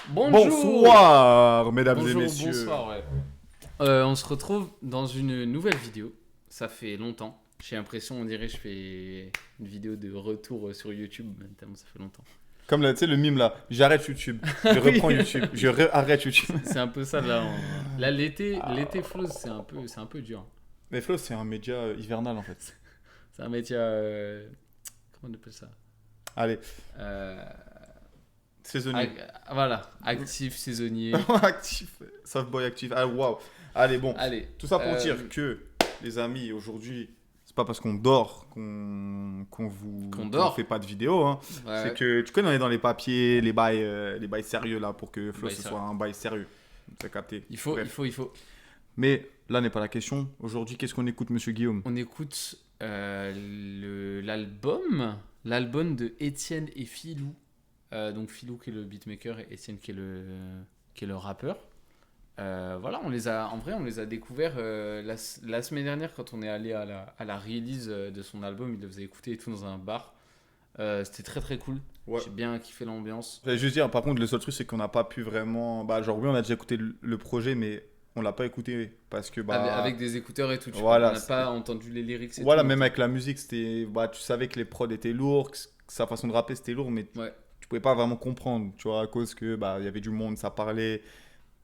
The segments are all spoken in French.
Bonjour. Bonsoir, mesdames et Bonjour, messieurs. bonsoir, ouais. On se retrouve dans une nouvelle vidéo. Ça fait longtemps. J'ai l'impression, on dirait, je fais une vidéo de retour sur YouTube, tellement ça fait longtemps. Comme là, tu sais, le mime là, j'arrête YouTube, je reprends YouTube, arrête YouTube. C'est un peu ça là. Là, l'été Flows, c'est un peu dur. Mais Flo, c'est un média hivernal en fait. C'est un métier. Comment on appelle ça? Allez, Euh, saisonnier. Voilà, actif, saisonnier. Actif, softboy actif. Ah, waouh. Allez, bon. Allez. Tout ça pour dire que, les amis, aujourd'hui, c'est pas parce qu'on dort qu'on fait pas de vidéo. Hein. Ouais. C'est que, tu connais, on est dans les papiers, les bails sérieux là, pour que Flo, Bail ce sérieux. soit un bail sérieux. T'as capté. Il faut. Mais là n'est pas la question. Aujourd'hui, qu'est-ce qu'on écoute, monsieur Guillaume? On écoute l'album de Étienne et Philou. Donc Philou qui est le beatmaker et Étienne qui est le rappeur. Voilà, on les a découverts la semaine dernière quand on est allé à la release de son album. Il le faisait écouter et tout dans un bar. C'était très très cool. Ouais. J'ai bien kiffé l'ambiance. Je vais juste dire, par contre, le seul truc, c'est qu'on n'a pas pu vraiment. Bah, genre, oui, on a déjà écouté le projet, mais on l'a pas écté parce que. Bah, Avec des écouteurs et tout. Voilà, on n'a pas entendu les lyrics et voilà, tout. même avec la musique, c'était. Bah, tu savais que les prods étaient lourds, que sa façon de rapper, c'était lourd, mais Ouais. tu pouvais pas vraiment comprendre, tu vois, à cause que bah, il y avait du monde, ça parlait.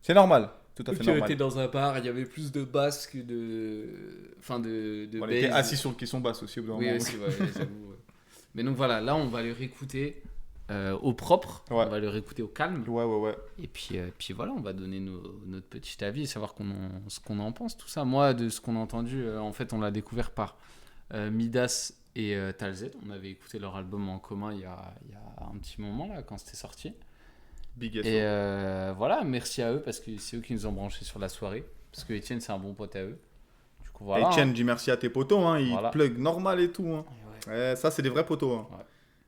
C'est normal, tout à fait Tu normal. étais dans un bar, il y avait plus de basses que de. Enfin, de On bass. était assis sur le caisson basse aussi au bout d'un Oui, moment. aussi, ouais, j'avoue. Ouais. Mais donc voilà, là, on va le réécouter au propre. Ouais. On va le réécouter au calme. Ouais. Et puis voilà, on va donner notre petit avis, savoir ce qu'on en pense, tout ça. Moi, de ce qu'on a entendu, en fait, on l'a découvert par Midas et Talzed. On avait écouté leur album en commun il y a un petit moment, là, quand c'était sorti. Big Et voilà, merci à eux, parce que c'est eux qui nous ont branchés sur la soirée. Parce que Étienne, c'est un bon pote à eux. Du coup, voilà. Etienne, dis merci à tes potos, hein, ils Voilà. plug normal et tout. Hein. Ouais. Ouais, ça, c'est des vrais potos. Hein. Ouais.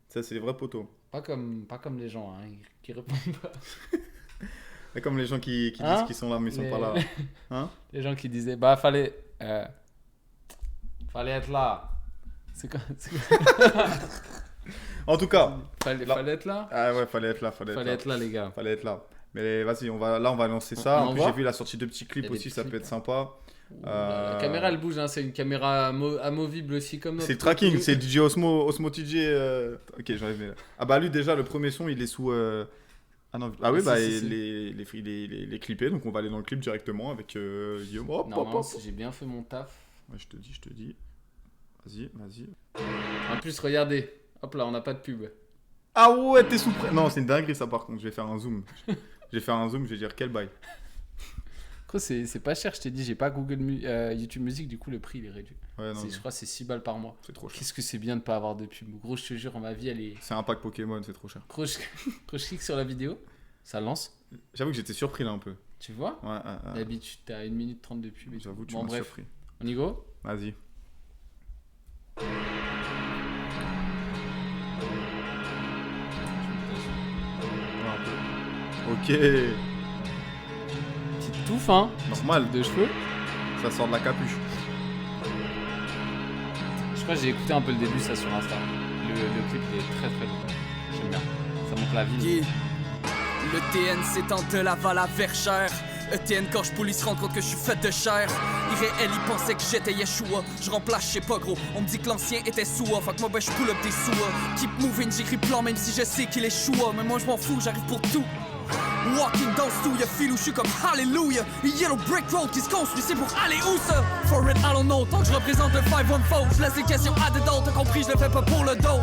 Ça, c'est des vrais potos. Pas comme les gens qui répondent pas. Et comme les gens qui Hein disent qu'ils sont là, mais ils sont Les- pas là. Hein? Les gens qui disaient, bah, fallait être là. C'est quoi En tout cas, fallait être là. ah ouais, fallait être là. Fallait être là, les gars. Fallait être là. Mais vas-y, on va lancer ça. On En plus, envoie. j'ai vu la sortie de petits Il clips y a des aussi, ça clips. peut être sympa. La caméra, elle bouge, hein. C'est une caméra amovible aussi comme notre. C'est le tracking, c'est DJ Osmo TJ. Ok, j'enlève mes. Ah bah lui, déjà, le premier son, il est sous. Ah non, ah oui, Si, bah si, si. il est clippé, donc on va aller dans le clip directement avec Guillaume. Hop, hop, Normalement, hop. si j'ai bien fait mon taf. Ouais, je te dis. Vas-y. En plus, regardez. Hop là, on n'a pas de pub. Ah ouais, t'es sous Non, c'est une dinguerie ça par contre. Je vais faire un zoom. Je vais dire quel bail. Quoi, c'est pas cher, je t'ai dit, j'ai pas YouTube Music, du coup, le prix il est réduit. Ouais, non, Je crois que c'est 6 balles par mois. c'est trop cher. Qu'est-ce que c'est bien de pas avoir de pub. Gros, je te jure, ma vie, elle est. C'est un pack Pokémon, c'est trop cher. Gros, je clique sur la vidéo, ça lance. J'avoue que j'étais surpris là un peu. Tu vois? Ouais. D'habitude, t'as 1 minute 30 de pub. Et J'avoue, tout. tu Bon, m'as bref, surpris. on y go? Vas-y. Ouais, un peu. Ok. Petite touffe, hein? Normal. De cheveux. Ça sort de la capuche. Je crois que j'ai écouté un peu le début, ça sur Insta. Le clip il est très très bon. J'aime bien. Ça montre la ville. Yeah. Le TN s'étend de Laval à Verchères. ETN quand je police se rend compte que je suis fait de chair. Irréel, il pensait que j'étais Yeshua. Je remplace, je sais pas gros. On me dit que l'ancien était soua. Fait que moi ben je pull up des soua. Keep moving, j'écris plan même si je sais qu'il est choua. Mais moi je m'en fous, j'arrive pour tout. Walking down sous y'a fil où je suis comme Hallelujah. Yellow brick road qui se construit, c'est pour aller où ça? For it, I don't know. Tant que je représente le 514, je laisse les questions à dedans. T'as compris, je le fais pas pour le dos.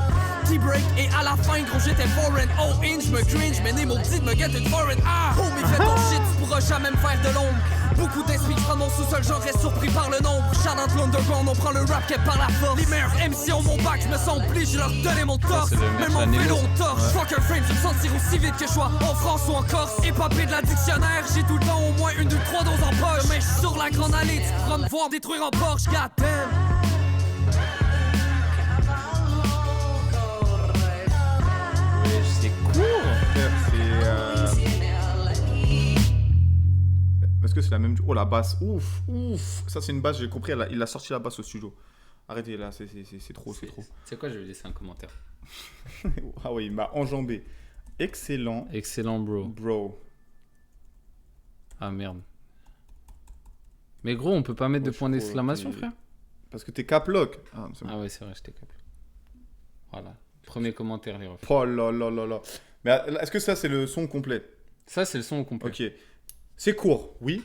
T-break et à la fin, gros, j'étais foreign. Oh, inch, me cringe, mais né maudit de me get une foreign. Ah, oh, mais fais ton shit, tu pourras jamais me faire de l'ombre. Beaucoup d'esprit, je prends mon sous-sol, j'en reste surpris par le nombre. Shout out l'underground, on prend le rap qu'est par la force. Les meilleurs MC ont mon bac, je me sens obligé, je leur donner mon torse. c'est le Même merch à mon vélo Nemo. on torche. Fuck un frame, je me sentir aussi vite que je sois en France ou en Corse. Épopée de la dictionnaire, j'ai tout le temps au moins 1, 2, 3 doses en poche. Mais j'suis sur la grande allée, tu pourras me voir détruire en Porsche, goddamn. Ouais, c'est court. C'est. Est-ce que c'est la même. Oh la basse. Ouf. Ça c'est une basse, j'ai compris. Il a sorti la basse au studio. Arrêtez là, c'est trop. C'est quoi, je vais laisser un commentaire. Ah oui, il m'a enjambé. Excellent. Excellent, bro. Bro. Ah, merde. Mais gros, on peut pas mettre de point d'exclamation, frère? Parce que t'es cap-lock. Ah, ah ouais, c'est vrai, j'étais cap. Voilà. Premier commentaire, les refs. Oh là là là là. Mais est-ce que ça, c'est le son complet? Ça, c'est le son au complet. Ok. C'est court, oui.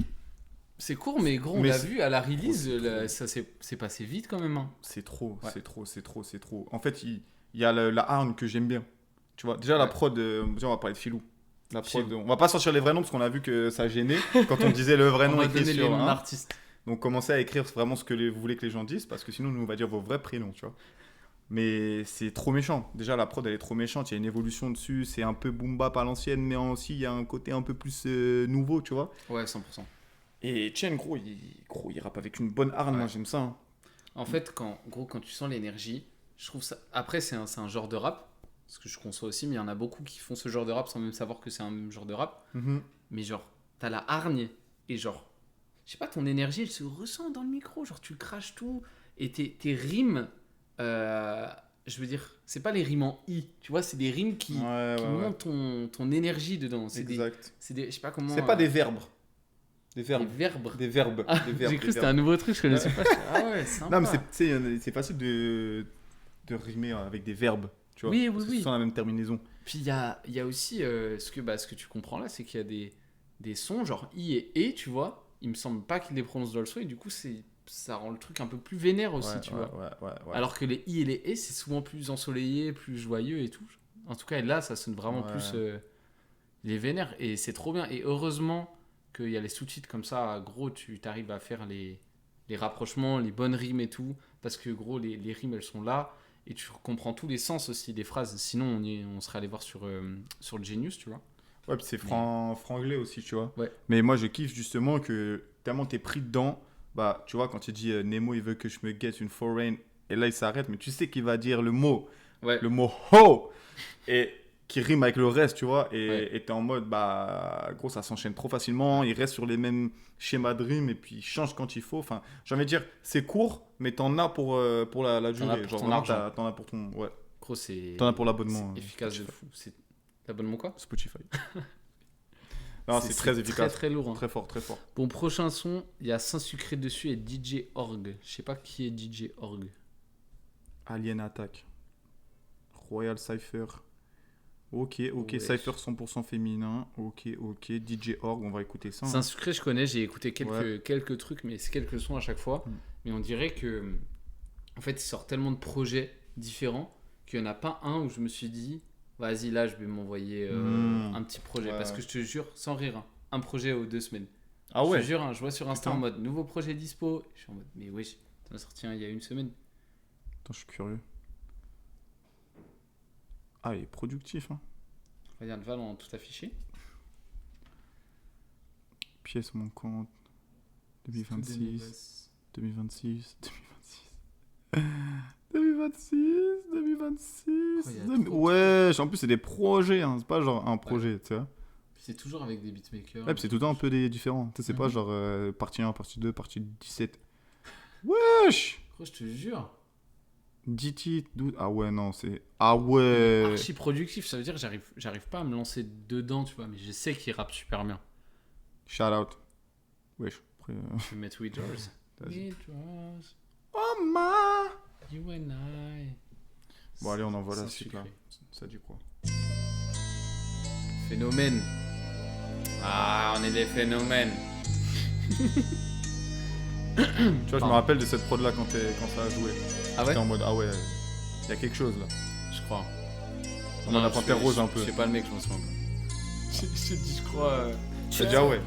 C'est court, mais gros, on l'a vu à la release, ça s'est passé vite quand même. Hein. C'est trop, c'est trop. En fait, il y a la hargne que j'aime bien. Tu vois, déjà la prod, on va parler de Filou. La prod, on va pas sortir les vrais noms parce qu'on a vu que ça gênait quand on disait le vrai nom écrit sur les noms d'artistes. Donc commencez à écrire vraiment ce que vous voulez que les gens disent parce que sinon nous on va dire vos vrais prénoms, tu vois. Mais c'est trop méchant. Déjà la prod elle est trop méchante, il y a une évolution dessus, c'est un peu boom bap à l'ancienne mais aussi il y a un côté un peu plus nouveau, tu vois. Ouais, 100%. Et Chen gros, il rappe avec une bonne hargne, moi j'aime ça. Hein. En fait quand tu sens l'énergie, je trouve ça après c'est un genre de rap. Parce que je conçois aussi, mais il y en a beaucoup qui font ce genre de rap sans même savoir que c'est un même genre de rap. Mm-hmm. Mais genre, t'as la hargne et genre, je sais pas, ton énergie, elle se ressent dans le micro. Genre, tu craches tout et tes rimes, je veux dire, c'est pas les rimes en I, tu vois, c'est des rimes qui montent ton énergie dedans. C'est exact. Je sais pas comment. C'est pas des verbes. Des verbes. Des verbes. Ah, j'ai cru que c'était un nouveau truc, je connaissais pas. Ah ouais, sympa. Non, mais c'est facile de rimer avec des verbes. Tu vois, oui. C'est la même terminaison. Puis il y a aussi ce que tu comprends là, c'est qu'il y a des sons genre I et E, tu vois. Il me semble pas qu'il les prononce dans le son et du coup ça rend le truc un peu plus vénère aussi, tu vois. Ouais. Alors que les I et les E, c'est souvent plus ensoleillé, plus joyeux et tout. En tout cas, là, ça sonne vraiment plus les vénères et c'est trop bien. Et heureusement qu'il y a les sous-titres comme ça, gros, tu arrives à faire les rapprochements, les bonnes rimes et tout. Parce que gros, les rimes, elles sont là. Et tu comprends tous les sens aussi des phrases. Sinon, on serait allé voir sur le Genius, tu vois. Ouais, puis c'est franglais aussi, tu vois. Ouais. Mais moi, je kiffe justement que tellement t'es pris dedans. Bah, tu vois, quand il dit Nemo, il veut que je me guette une foreign. Et là, il s'arrête, mais tu sais qu'il va dire le mot. Ouais. Le mot ho. Et qui rime avec le reste, tu vois. Et t'es en mode, bah, gros, ça s'enchaîne trop facilement. Il reste sur les mêmes schémas de rime et puis il change quand il faut. Enfin, j'ai envie de dire, c'est court, mais t'en as pour la durée. Pour ton argent. T'en as pour ton. Ouais. Gros, t'en as pour l'abonnement. C'est efficace de fou. C'est l'abonnement quoi? Spotify. Non, c'est très efficace. Très lourd. Hein. Très fort, très fort. Bon, prochain son, il y a Saint-Sucré dessus et DJ Org. Je sais pas qui est DJ Org. Alien Attack. Royal Cypher. Ok, ouais. Cypher 100% féminin. Ok. DJ Org, on va écouter ça. Saint-Sucré, je connais, j'ai écouté quelques trucs, mais c'est quelques sons à chaque fois. Mais on dirait que, en fait, il sort tellement de projets différents qu'il n'y en a pas un où je me suis dit, vas-y, là, je vais m'envoyer un petit projet. Parce que je te jure, sans rire, un projet aux 2 semaines. Ah ouais? Je te jure, je vois sur Insta en mode nouveau projet dispo. Je suis en mode, mais wesh, t'en as sorti un il y a 1 semaine. Attends, je suis curieux. Ah, il est productif, hein. Regarde, Val, on a tout affiché. Pièce manquante. 2026. 2026. Ouais, en plus, c'est des projets, hein. C'est pas genre un projet, tu vois. C'est toujours avec des beatmakers. Ouais, puis c'est tout le temps un peu différent. Tu sais, c'est pas genre partie 1, partie 2, partie 17. Wesh! Gros, je te jure. 10 titres, 12. Ah ouais, non, c'est. Ah ouais! Archi productif, ça veut dire que j'arrive pas à me lancer dedans, tu vois, mais je sais qu'il rappe super bien. Shout out. Wesh. Après, je vais mettre We Doors. Oh ma! You and I. Bon, allez, on envoie la suite là. Ça dit quoi? Phénomène. Ah, on est des phénomènes. Tu vois, je me rappelle de cette prod là quand ça a joué. Ah ouais? J'étais en mode, ah ouais, il y a quelque chose là. Je crois. On a la panthère rose un peu. Je sais pas le mec, je m'en souviens pas. Je te dis, je crois. Tu as dit, ah ouais.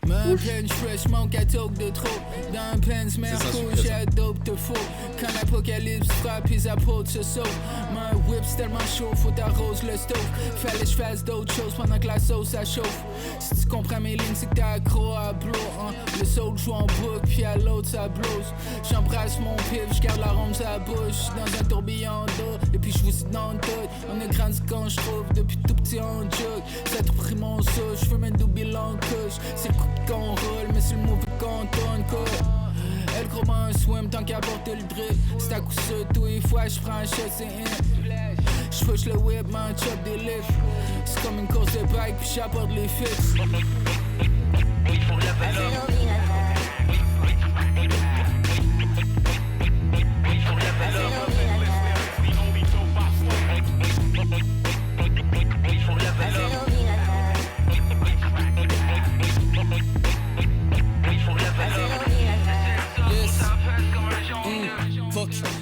Ma pleine fresh, mon catalogue de trop. Dans un Benz Merco, j'ai adopte de faux. Quand l'apocalypse frappe, les apôtres se sauvent. Ma whip c'est tellement chaud, faut t'arrose le stove. Fallait que je fasse d'autres choses pendant que la sauce ça chauffe. Si tu comprends mes lignes, c'est que t'es accro à blow. Hein. Le saut joue en boucle, puis à l'autre ça blose. J'embrasse mon pif, je garde l'arôme sa bouche. Dans un tourbillon d'eau, et puis je vous cite dans le tout. On a grandi quand je trouve, depuis tout petit en jug. Ça te pris mon souche, je fais mes doubles en couche. C'est le coup qu'on roule, mais c'est le mauvais qu'on tourne quoi. Elle croit pas un swim tant qu'à porter le drip. C'est à coup ça tous les fois je prends un shot, c'est in. J'push le whip, man, chop des lifts. C'est comme une course de bike, puis j'apporte les fixes.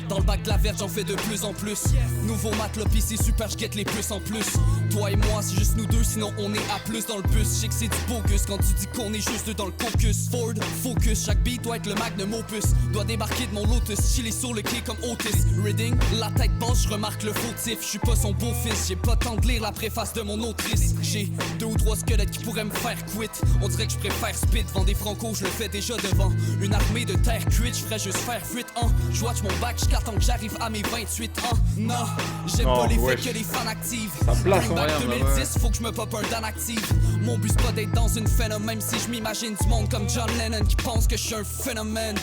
Dans le bac de la verge, j'en fais de plus en plus. Nouveau matelas, pis c'est super, j'guette les plus en plus. Toi et moi, c'est juste nous deux, sinon on est à plus dans le bus. J'sais que c'est du bogus quand tu dis qu'on est juste deux dans le caucus. Ford, focus, chaque beat doit être le magnum opus. Doit débarquer de mon lotus, chiller sur le quai comme Otis. Reading, la tête basse, j'remarque le fautif. J'suis pas son beau-fils, j'ai pas temps de lire la préface de mon autrice. J'ai 2 ou 3 squelettes qui pourraient me faire quit. On dirait que j'préfère spit, vend des francos, j'le fais déjà devant une armée de terre cuite. J'ferais juste faire fuite en. J'watch mon bac, j'attends que j'arrive à mes 28 ans. Non, j'aime pas les faits que les fans activent. Ça place en Back rien, 2010, faut que je me pop un Dan active. Mon but c'est pas d'être dans une phénomène, même si je m'imagine du monde comme John Lennon qui pense que je suis un phénomène.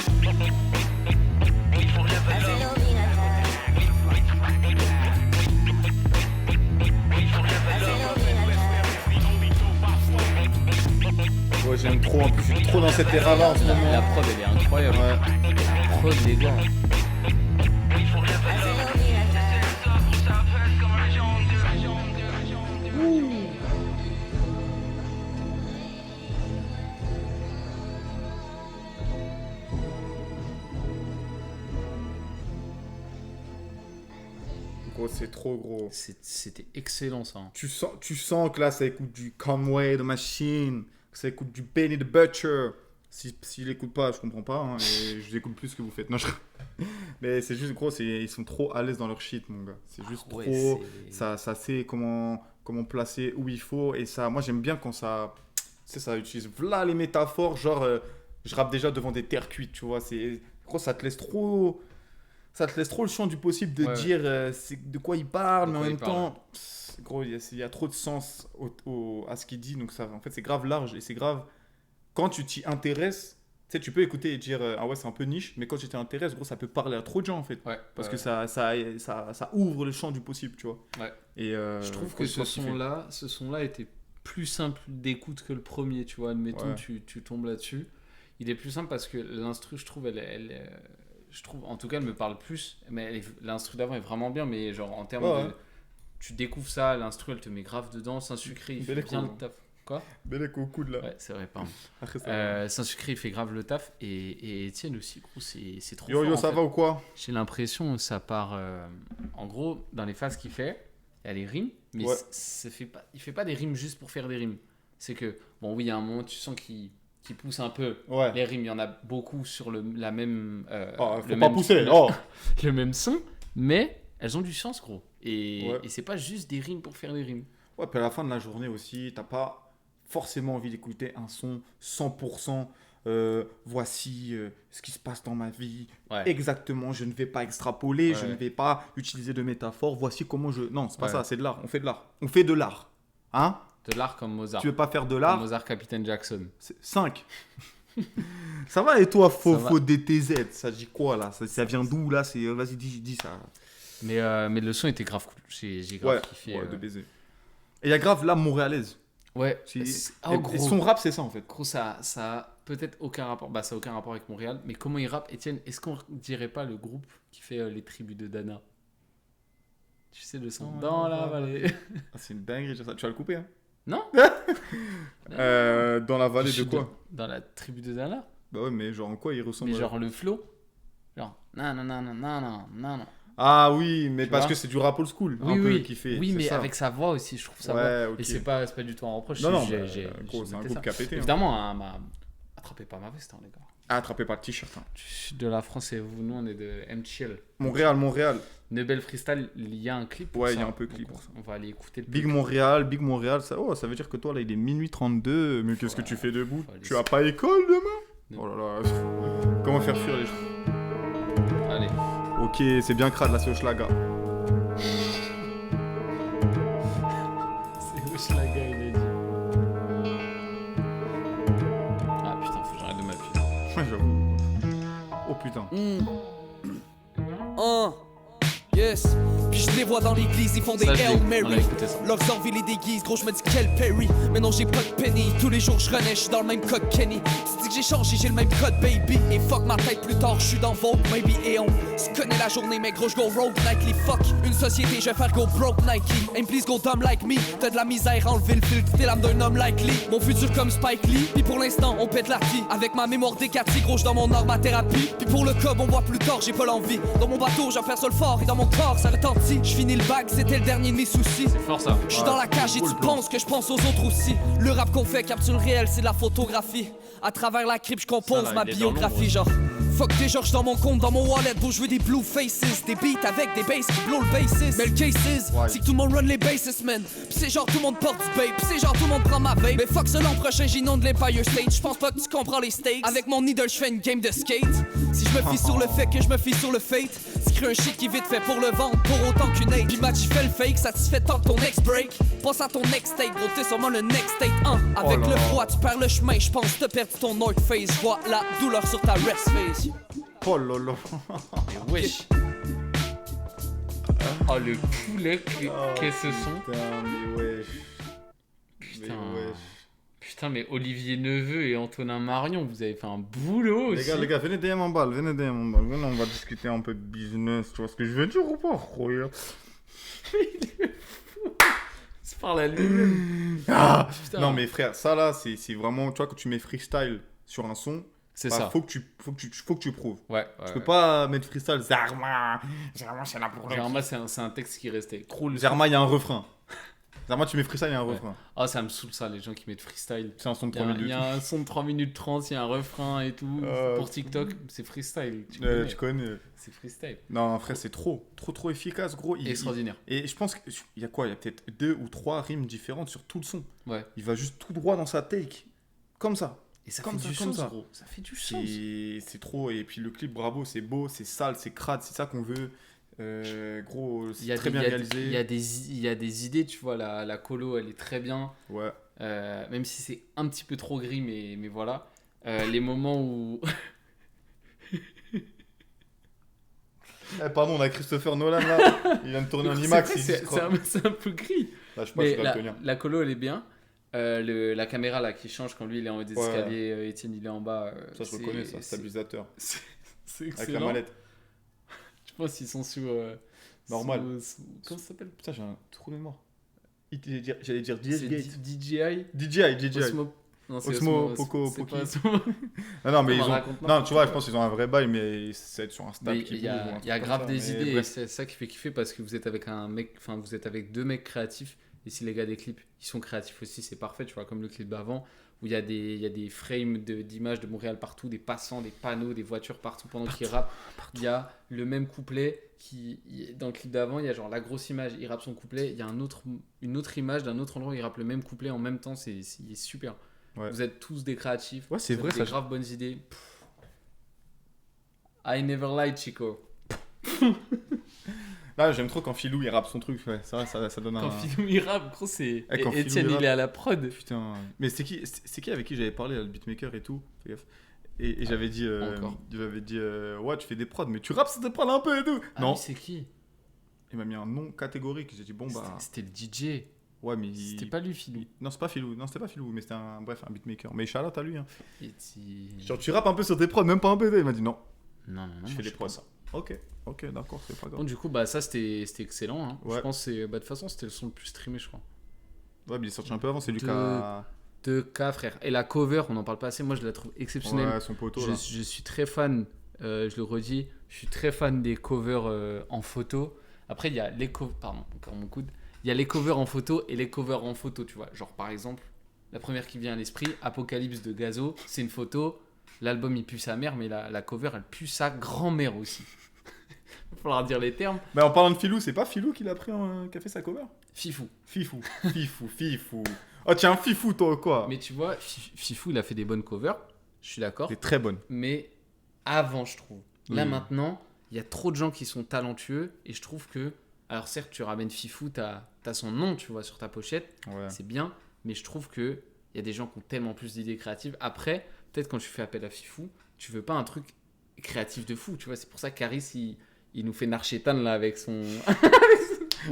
Ouais, j'aime trop, en plus je suis trop dans cette era-là en ce moment. La prod elle est incroyable. Ouais. La prod les gars. Gros, c'est trop gros. C'était excellent ça. Hein. Tu sens que là ça écoute du Conway the Machine, que ça écoute du Benny the Butcher. S'il écoute pas, je comprends pas. Hein, et je écoute plus ce que vous faites. Non, mais c'est juste gros, ils sont trop à l'aise dans leur shit, mon gars. C'est juste trop. Ça sait comment placer où il faut. Et ça, moi j'aime bien quand ça. Tu sais, ça utilise voilà les métaphores. Genre, je rappe déjà devant des terres cuites, tu vois. Gros, ça te laisse trop. Ça te laisse trop le champ du possible de dire de quoi il parle, mais en même temps, gros, il y a trop de sens à ce qu'il dit. Donc, ça, en fait, c'est grave large et c'est grave. Quand tu t'y intéresses, tu sais, tu peux écouter et dire ah ouais, c'est un peu niche, mais quand tu t'y intéresses, gros, ça peut parler à trop de gens en fait. Ouais, parce que ça ouvre le champ du possible, tu vois. Ouais. Et je trouve que ce son-là était plus simple d'écoute que le premier, tu vois. Admettons, tu tombes là-dessus. Il est plus simple parce que l'instru, je trouve, je trouve, en tout cas, elle me parle plus. Mais l'instru d'avant est vraiment bien, mais genre en termes de. Tu découvres ça, l'instru, elle te met grave dedans. Saint-Sucré, il fait bien le taf. Quoi ? Bel écho au coude là. Ouais, c'est vrai, pardon. Saint-Sucré, il fait grave le taf. Et Etienne aussi, gros, c'est trop fort. Yo, ça va ou quoi ? J'ai l'impression que ça part. En gros, dans les phases qu'il fait, il y a les rimes, mais il fait pas des rimes juste pour faire des rimes. C'est que, bon, oui, il y a un moment, tu sens qu'il pousse un peu les rimes. Il y en a beaucoup sur la même. Faut pas pousser. Oh. Le même son, mais elles ont du sens, gros. Et c'est pas juste des rimes pour faire des rimes. Ouais, puis à la fin de la journée aussi, t'as pas forcément envie d'écouter un son 100%. Voici ce qui se passe dans ma vie. Exactement, je ne vais pas extrapoler, je ne vais pas utiliser de métaphores. Voici comment je. Non, c'est pas ça, c'est de l'art. On fait de l'art. On fait de l'art. Hein ? De l'art comme Mozart. Tu veux pas faire de l'art ? Comme Mozart, Capitaine Jackson. 5. Ça va et toi, Fofo DTZ ? Ça dit quoi là ? Ça vient d'où là ? Vas-y, dis ça. Mais le son était grave cool. J'ai grave kiffé. Ouais, de baiser. Et il y a grave l'âme montréalaise. Ouais. Et son rap, c'est ça en fait. Gros, ça a peut-être aucun rapport. Bah, ça a aucun rapport avec Montréal. Mais comment il rappe, Etienne ? Est-ce qu'on dirait pas le groupe qui fait les tribus de Dana ? Tu sais le son dans la vallée. C'est une dinguerie, ça. Tu vas le couper, hein ? Non. Dans la vallée de quoi ? Dans la tribu de Dana. Bah ouais, mais genre en quoi il ressemble ? Mais genre le flow. Genre non. Ah oui, mais parce que c'est du rap old school, un peu qui fait. Oui, mais ça. Avec sa voix aussi, je trouve ça. Okay. Et c'est pas du tout un reproche. Non, c'est un groupe qui a pété. Évidemment, attrapé par ma veste, les gars. Attrapé par le t-shirt. De la France et vous, nous on est de MTL. Montréal. Nebel Freestyle, il y a un clip. Ouais, il y a un peu clip. On va aller écouter le Big Montréal, ça veut dire que toi là il est minuit 32. Mais qu'est-ce que tu fais debout ? Tu as pas école demain ? Oh là là. Comment faire fuir les gens ? Allez. Ok, c'est bien crade là, c'est Hochelaga. C'est Hochelaga, il a dit. Ah putain, faut que j'arrête de m'appuyer. Ouais, j'avoue. Oh putain. Yes. Puis je les vois dans l'église, ils font des Ça, Hail on a Mary. écouté ça. Leurs envies les déguisent, gros, je me dis quel Perry. Mais non, j'ai pas de penny. Tous les jours, je renais, je suis dans le même code Kenny. Tu dis que j'ai changé, j'ai le même code, baby. Et fuck ma tête plus tard, je suis dans Vogue, maybe. Et on se connaît la journée, mais gros, je go rogue nightly. Fuck une société, je vais faire go broke Nike. And please go dumb like me. T'as de la misère, enlever le fil, quitter l'âme d'un homme like Lee. Mon futur comme Spike Lee. Puis pour l'instant, on pète l'artie. Avec ma mémoire décatée, gros, dans mon aromathérapie. Puis pour le cob, on voit plus tard, j'ai pas l'envie. Dans mon bateau, j'affaire sur le fort et dans mon corps, ça retentit. Je finis le bac, c'était le dernier de mes soucis. C'est fort ça. Je suis dans la cage et tu penses que je pense aux autres aussi. Le rap qu'on fait capture le réel, c'est de la photographie. À travers la crypte, je compose Ça, là, ma il est dans biographie, genre. Fuck des Georges dans mon compte, dans mon wallet, beau je veux des blue faces. Des beats avec des basses qui blow le bassist. Mais le case is, c'est que tout le monde run les bases, man. Pis c'est genre tout le monde porte du babe, pis c'est genre tout le monde prend ma vape. Mais fuck ça l'an prochain, j'inonde l'Empire State. J'pense pas que tu comprends les stakes. Avec mon needle, j'fais une game de skate. Si je me fie sur le fait que je me fie sur le fate, c'est créer un shit qui vite fait pour le vendre, pour autant qu'une aide. Pis match fait le fake, satisfait tant que ton next break. Pense à ton next state, gros t'es sûrement le next state 1. Avec le froid, tu perds le chemin, j'pense t'as perdu ton North Face. Vois la douleur sur ta rest face. Oh lolo. Mais wesh. Oh le poulet qu'est-ce que ce sont. Putain, mais wesh. Putain. Mais wesh. Putain, mais Olivier Neveu et Antonin Marion, vous avez fait un boulot aussi. Les gars, venez DM en balle, venez, on va discuter un peu de business, tu vois ce que je veux dire ou pas, regarde. C'est par la lui-même. Ah Putain. non mais frère, ça là, c'est vraiment, tu vois, quand tu mets freestyle sur un son, C'est bah, ça. faut que tu prouves. Ouais. Tu peux pas mettre freestyle, Zarma, c'est là pour Généralement, c'est un texte qui restait. Croule. Zarma, il y a un refrain. Zarma, tu mets freestyle, il y a un Ouais. refrain. Ah, ça me saoule ça, les gens qui mettent freestyle. C'est un son de Il y 3 a- minutes. Il y a un son de 3 minutes 30, il y a un refrain et tout. Pour TikTok, c'est freestyle. Tu connais. C'est freestyle. Non, frère, c'est trop efficace, gros. Extraordinaire. Et je pense qu'il y a quoi? Il y a peut-être 2 ou 3 rimes différentes sur tout le son. Ouais. Il va juste tout droit dans sa take. Comme ça. Et ça Comme fait ça, du comme sens, ça. gros. Ça fait du sens. C'est trop. Et puis le clip, bravo, c'est beau, c'est sale, c'est crade, c'est ça qu'on veut. Gros, Il y c'est a très des- bien il y a- réalisé. il y a des idées, tu vois. La colo, elle est très bien. Ouais. Même si c'est un petit peu trop gris, mais voilà. Les moments où. Pardon, on a Christopher Nolan là. Il vient de tourner en IMAX. il dit, c'est un peu gris. Là, je sais pas Mais si tu vas le tenir. la colo, elle est bien. La caméra là qui change quand lui il est en haut des Ouais. escaliers, Étienne il est en bas. Ça, je reconnais, ça, stabilisateur. C'est Avec la excellent. mallette. Je pense qu'ils sont sous. Normal. Comment ça s'appelle? Putain, j'ai un trou de mémoire. J'allais dire C'est DS Gate. DJI. DJI. Osmo. Non, c'est Osmo, Osmo, Poco, c'est Poki. pas Osmo. Non, mais On ils ont. raconte Non, n'importe tu vois, quoi. je pense qu'ils ont un vrai bail, mais ça va être sur un stab Mais qui il y bouge ou un a, truc il y a comme grave ça, des mais idées et bref. c'est ça qui fait kiffer parce que vous êtes avec un mec, enfin vous êtes avec deux mecs créatifs et si les gars des clips ils sont créatifs aussi c'est parfait, tu vois, comme le clip d'avant où il y a des frames d'images de Montréal partout, des passants, des panneaux, des voitures partout pendant qu'ils rappent. Il y a le même couplet dans le clip d'avant, il y a genre la grosse image, il rappe son couplet, il y a une autre image d'un autre endroit, il rappe le même couplet en même temps, il est super. Ouais. Vous êtes tous des créatifs. Ouais, c'est vous vrai, avez des ça. graves bonnes idées. I never lied, Chico. Là, j'aime trop quand Philou il rappe son truc, ouais, ça donne Quand un. Philou il rappe, gros, c'est. Ouais, quand Et Philou, Etienne, il il rappe. est à la prod. Putain. Mais c'est qui avec qui j'avais parlé, là, le beatmaker et tout, fais gaffe. Et j'avais dit, Encore. ouais, tu fais des prods, mais tu rappes sur tes prods un peu et tout. Ah Non, oui, c'est qui? il m'a mis un nom catégorique. J'ai dit, bon, bah, C'était le DJ. ouais, mais. C'était pas lui, Philou. Non, c'est pas Philou, non, c'était pas Philou, mais c'était un beatmaker. Mais Charlotte à lui, hein. Et Genre, tu rappes un peu sur tes prods, même pas un peu. Il m'a dit, non, Non, je moi, fais des fais prods. pas ça. Ok, d'accord, c'est pas Bon, grave. du coup, bah, ça, c'était excellent. Hein. Ouais. Je pense que de toute façon, c'était le son le plus streamé, je crois. Ouais, mais il est sorti un peu avant, c'est De- Lucas. 2K, frère. Et la cover, on en parle pas assez. Moi, je la trouve exceptionnelle. Ouais, son poteau, Je là. suis très fan, je le redis, je suis très fan des covers en photo. Après, il y a les covers, pardon, encore mon coude. Il y a les covers en photo et les covers en photo, tu vois. Genre, par exemple, la première qui vient à l'esprit, Apocalypse de Gazo, c'est une photo. L'album, il pue sa mère, mais la cover, elle pue sa grand-mère aussi. Il va falloir dire les termes. Mais en parlant de Philou, c'est pas Philou qui l'a pris qui a fait sa cover? Fifou. Fifou. Oh, tiens, un fifou, toi, quoi. Mais tu vois, Fifou, il a fait des bonnes covers. Je suis d'accord. C'est très bonne. Mais avant, je trouve. Là, Oui. maintenant, il y a trop de gens qui sont talentueux et je trouve que, alors certes, tu ramènes Fifou, t'as son nom, tu vois, sur ta pochette, Ouais. c'est bien, mais je trouve que il y a des gens qui ont tellement plus d'idées créatives. Après, peut-être quand tu fais appel à Fifou, tu veux pas un truc créatif de fou, tu vois, c'est pour ça qu'Aris, il nous fait Narchetan là avec son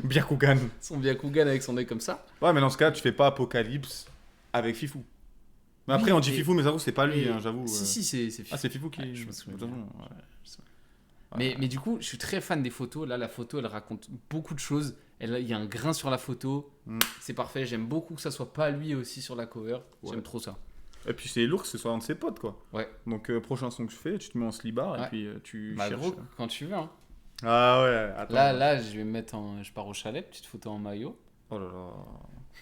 Byakugan. Byakugan avec son œil comme ça. Ouais, mais dans ce cas, tu fais pas Apocalypse avec Fifou. Mais après, Oui, on dit mais- Fifou, mais ça c'est pas lui, Et- hein, j'avoue. Si, c'est Ah, c'est Fifou qui. Ouais, je me souviens De toute bien. façon, ouais. Ouais, je sais. Mais du coup, je suis très fan des photos. Là, la photo, elle raconte beaucoup de choses. Il y a un grain sur la photo. Mm. C'est parfait. J'aime beaucoup que ça soit pas lui aussi sur la cover. Ouais. J'aime trop ça. Et puis c'est lourd que ce soit un de ses potes, quoi. Ouais. Donc, prochain son que tu fais, tu te mets en slibard Ouais. et puis tu Bah, cherches. gros, quand tu veux. Hein. Ah ouais, attends. Là, je vais me mettre je pars au chalet, petite photo en maillot. Oh là là.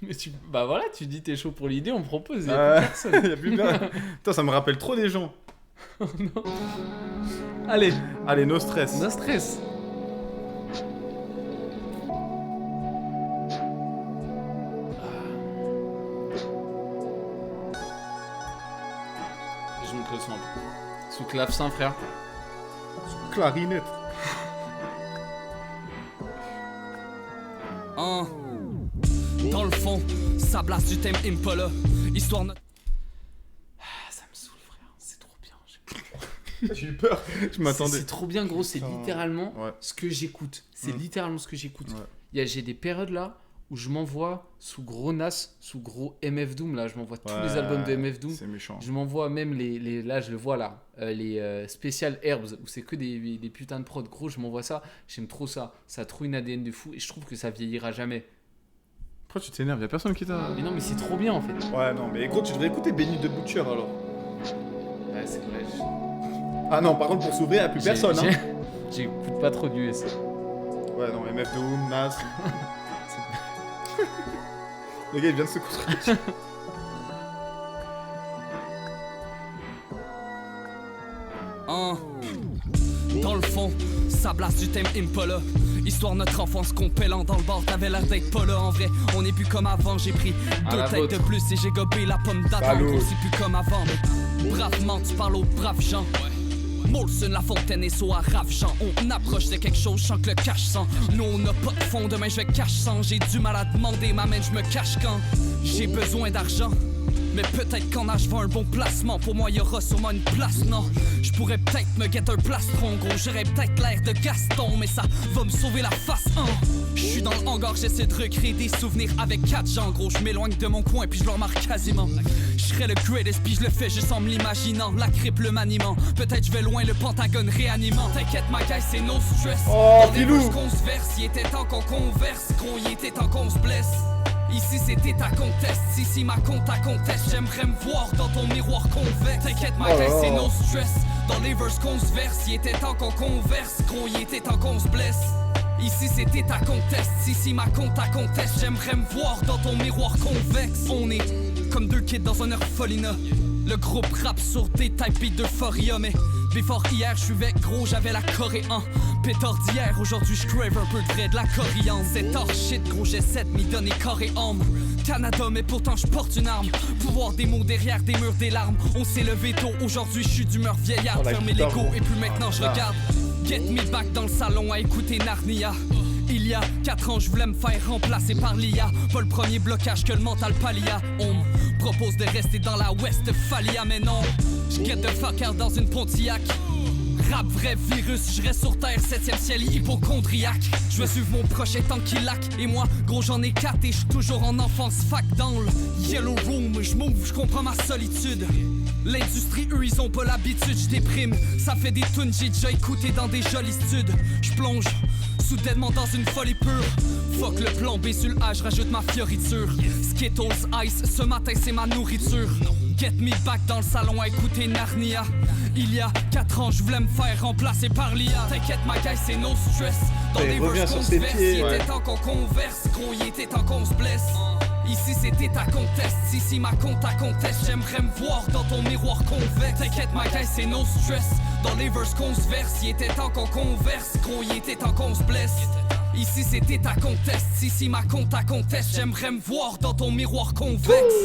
Mais bah voilà, tu dis t'es chaud pour l'idée, on propose. Il y a plus personne. y a plus personne. Putain, ça me rappelle trop des gens. Allez, Allez, no stress. no stress. Je monte le son un peu. Sous clavecin, frère. Clarinette. Hein. Dans le fond, ça blase du thème Impala. Histoire de... Ah, ça me saoule, frère. C'est trop bien. J'ai eu peur. Je m'attendais. C'est trop bien, gros. C'est Putain. littéralement Ouais. ce que j'écoute. C'est Mm. littéralement ce que j'écoute. Ouais. J'ai des périodes là où je m'envoie sous gros NAS, sous gros MF Doom. Là, je m'envoie tous les Ouais, albums de MF Doom. C'est méchant. Je m'envoie même là je le vois là, les Special Herbs où c'est que des putains de prod. Gros, je m'envoie ça, j'aime trop ça. Ça a trop une ADN de fou et je trouve que ça vieillira jamais. Pourquoi tu t'énerves? Y'a personne qui t'a. Mais non, mais c'est trop bien en fait. Ouais, non, mais gros, tu devrais écouter Benny de Butcher alors. Ouais, c'est vrai. Ah non, par contre, pour s'ouvrir, y'a plus personne, hein. J'écoute pas trop d'US. Ouais, non, MF Doom, Nas. Le gars, il vient de se construire. Hein. Dans le fond, ça blase du thème Impala. Histoire de notre enfance compellant dans le bar, t'avais l'air d'être pas là en vrai. On est plus comme avant, j'ai pris À deux la têtes vôtre. de plus et j'ai gobé la pomme d'Adam. Salaud. Gros, c'est plus comme avant, mais bravement tu parles aux braves gens. Molson, La Fontaine et Soa Ravjean. On approche de quelque chose, je sens que le cash sent. Nous on n'a pas de fond, demain je vais cash sans. J'ai du mal à demander, ma main je me cache quand j'ai besoin d'argent. Mais peut-être qu'en âge va un bon placement. Pour moi, y aura sûrement une place, non. Je pourrais peut-être me guetter un plastron, gros. J'aurais peut-être l'air de Gaston, mais ça va me sauver la face, hein. Je suis dans le hangar, j'essaie de recréer des souvenirs avec 4 gens, gros. Je m'éloigne de mon coin, puis je le remarque quasiment. Je serais le greatest, puis je le fais juste en me l'imaginant. La cripe, le maniement. Peut-être je vais loin, le Pentagone réanimant. T'inquiète, ma guy, c'est no stress. Oh, Dans les Filou. verses qu'on se verse, il était temps qu'on converse, gros. Il était temps qu'on se blesse. Ici c'était ta conteste, ici ma compte à conteste. J'aimerais me voir dans ton miroir convexe. T'inquiète ma gueule, c'est no stress. Dans les verses qu'on se verse, il était temps qu'on converse. Gros, il était temps qu'on se blesse. Ici c'était ta conteste, ici ma compte à conteste. J'aimerais me voir dans ton miroir convexe. On est comme deux kids dans un orphelinat. Le groupe rap sur des type beat d'euphoria. Mais before hier, je suis avec gros, j'avais la Corée en pétard d'hier, aujourd'hui je crave un peu de vrai, de la coriandre. C'est hors shit gros, j'essaie de m'y donner corps et âme. Canada mais pourtant je porte une arme. Pouvoir des mots derrière des murs, des larmes. On s'est levé tôt, aujourd'hui je suis d'humeur vieillarde. Oh, la Fermez guitare, l'ego gros. et puis maintenant je Ah. regarde. Get me back dans le salon à écouter Narnia. Il y a 4 ans, je voulais me faire remplacer par l'IA. Pas le premier blocage que le mental pallia. On me propose de rester dans la Westphalia, mais non. Je get the fuck out dans une Pontiac. Rap vrai virus, je reste sur terre, 7ème ciel hypochondriaque. Je veux suivre mon prochain tant qu'il lac. Et moi, gros j'en ai 4 et je suis toujours en enfance fac dans le Yellow Room. Je m'ouvre, je comprends ma solitude. L'industrie, eux, ils ont pas l'habitude, je déprime. Ça fait des tunes, j'ai déjà écouté dans des jolies studs. Je plonge soudainement dans une folie pure. Fuck le plan B sur le A, je rajoute ma fioriture. Skittles, Ice, ce matin c'est ma nourriture. Get me back dans le salon à écouter Narnia. Il y a 4 ans, je voulais me faire remplacer par l'IA. T'inquiète ma gueule, c'est no stress. Dans les reviens verses sur qu'on se ses verse, pieds, il ouais. était temps qu'on converse. Gros, il était temps qu'on se blesse. Ici c'était ta conteste, ici ma compte à conteste. J'aimerais me voir dans ton miroir convexe. T'inquiète ma gueule, c'est no stress. Dans les verses qu'on se verse, il était temps qu'on converse. Gros, il était temps qu'on se blesse. Ici c'était ta conteste, ici ma compte à conteste. J'aimerais me voir dans ton miroir convexe.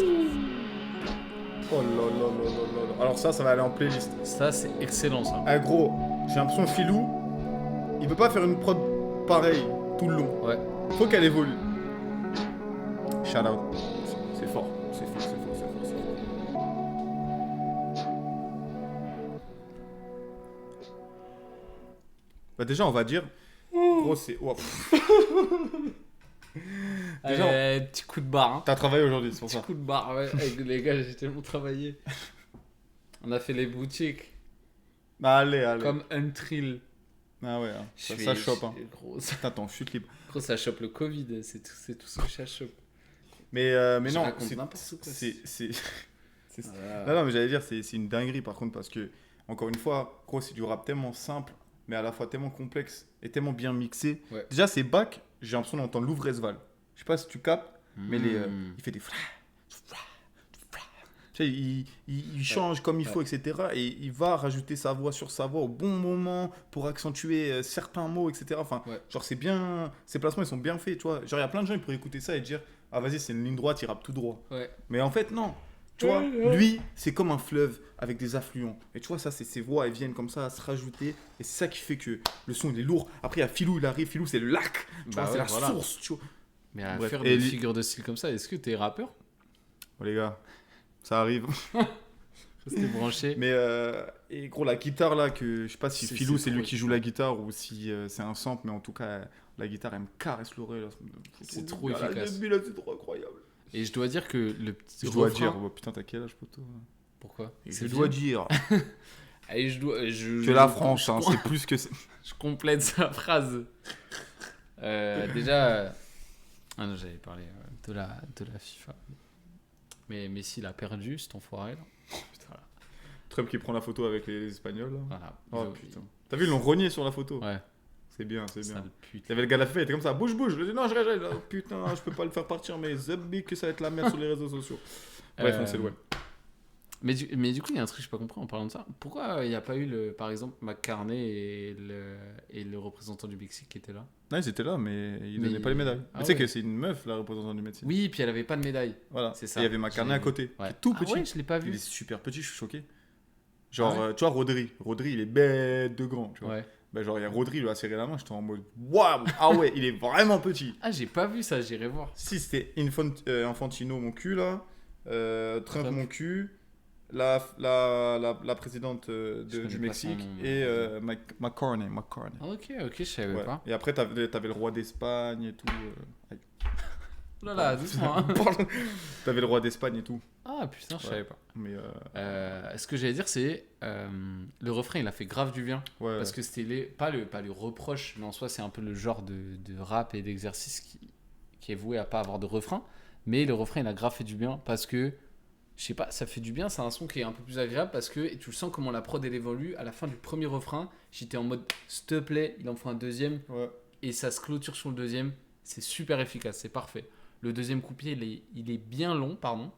Oh là là là là là. Alors ça va aller en playlist. Ça, c'est excellent ça. Ah gros, j'ai l'impression Filou, il peut pas faire une prod pareille tout le long. Ouais. Faut qu'elle évolue. Shout out. C'est fort. C'est fort, c'est fort, c'est fort, c'est fort. Bah déjà, on va dire... Gros, c'est... Oh, déjà, Petit coup de barre. Hein. t'as travaillé aujourd'hui, c'est pour Petit ça. coup de barre, ouais. Avec les gars, j'ai tellement travaillé. On a fait les boutiques. Bah, allez. Comme un trill. Ah ouais, hein. Ça chope. Hein. Gros, Putain, attends, chute libre. ça chope le Covid. C'est tout ce que ça chope. Mais Je non, raconte n'importe quoi. Non, non, mais j'allais dire, c'est une dinguerie par contre, parce que, encore une fois, gros, c'est du rap tellement simple, mais à la fois tellement complexe et tellement bien mixé. Ouais. Déjà, ces bacs, j'ai l'impression d'entendre Louvresval. Je sais pas si tu captes, mais il fait des tu sais, il change comme il faut, etc. Et il va rajouter sa voix sur sa voix au bon moment pour accentuer certains mots, etc. Enfin, genre, c'est bien. Ses placements, ils sont bien faits, tu vois. Genre, il y a plein de gens qui pourraient écouter ça et dire ah, vas-y, c'est une ligne droite, il rappe tout droit. Ouais. Mais en fait, non. Tu vois, lui, c'est comme un fleuve avec des affluents. Et tu vois, ça, c'est ses voix, elles viennent comme ça à se rajouter. Et c'est ça qui fait que le son, il est lourd. Après, il y a Filou, il arrive. Filou, c'est le lac. Tu vois, c'est la source, tu vois. Mais à Bref. faire Et des lui- figures de style comme ça, est-ce que t'es rappeur? Bon, les gars, ça arrive. Restez branché. Mais, et gros, la guitare, là, que je sais pas si Filou, c'est lui qui joue la guitare ou si c'est un sample, mais en tout cas, la guitare, elle me caresse l'oreille. Là. C'est trop Ah, efficace. là, c'est trop incroyable. Et je dois dire que le petit Je dois refrain... dire, oh, putain, t'as quel âge, poteau? Pourquoi? Je dois dire. Allez, Que la France, hein, c'est plus que... Je complète sa phrase. Déjà... Ah non, j'avais parlé de la FIFA. Mais Messi, il a perdu, cet enfoiré, là. Putain, là. Trump qui prend la photo avec les Espagnols, là. Voilà. Oh putain. T'as vu, ils l'ont rogné sur la photo. Ouais. C'est bien, c'est bien. Sale pute. Il y avait le gars de la FIFA, il était comme ça, bouge. Je lui ai dit non, je reste. Oh, putain, je peux pas le faire partir, mais Zebbi que ça va être la merde sur les réseaux sociaux. Bref, on s'éloigne. Mais du coup, il y a un truc que je n'ai pas compris en parlant de ça. Pourquoi il n'y a pas eu, par exemple, McCartney et le représentant du Mexique qui était là? Non, ils étaient là, mais ils Mais donnaient pas les médailles. Ah Mais tu sais ouais. que c'est une meuf, la représentante du médecin. Oui, puis elle avait pas de médaille. Voilà, C'est ça. Et il y avait McCartney à côté. Ouais. Qui est tout Ah petit. ouais, je l'ai pas Il vu. est super petit, je suis choqué. Genre, Ah ouais. tu vois, Rodri, il est bête de grand, tu vois. Ouais. Bah, genre, il y a Rodri, il lui a serré la main, j'étais en mode waouh, ah ouais, il est vraiment petit. Ah, j'ai pas vu ça, j'irai voir. Si c'était Infantino, mon cul là, Trump, mon cul, la présidente Je du connais pas son Mexique nom, et McCartney. Ah, ok, je savais Ouais. pas. Et après, t'avais le roi d'Espagne et tout. Aïe. Oh là là, doucement. Hein. T'avais le roi d'Espagne et tout. Ah putain, je savais pas. Mais Ce que j'allais dire, c'est le refrain, il a fait grave du bien. ouais. Parce que c'était pas le reproche, mais en soi, c'est un peu le genre de rap et d'exercice qui est voué à pas avoir de refrain. Mais le refrain, il a grave fait du bien parce que, je sais pas, ça fait du bien. C'est un son qui est un peu plus agréable parce que et tu le sens comment la prod elle évolue. À la fin du premier refrain, j'étais en mode s'il te plaît, il en faut un deuxième. Ouais. Et ça se clôture sur le deuxième. C'est super efficace, c'est parfait. Le deuxième couplet, il est bien long, pardon.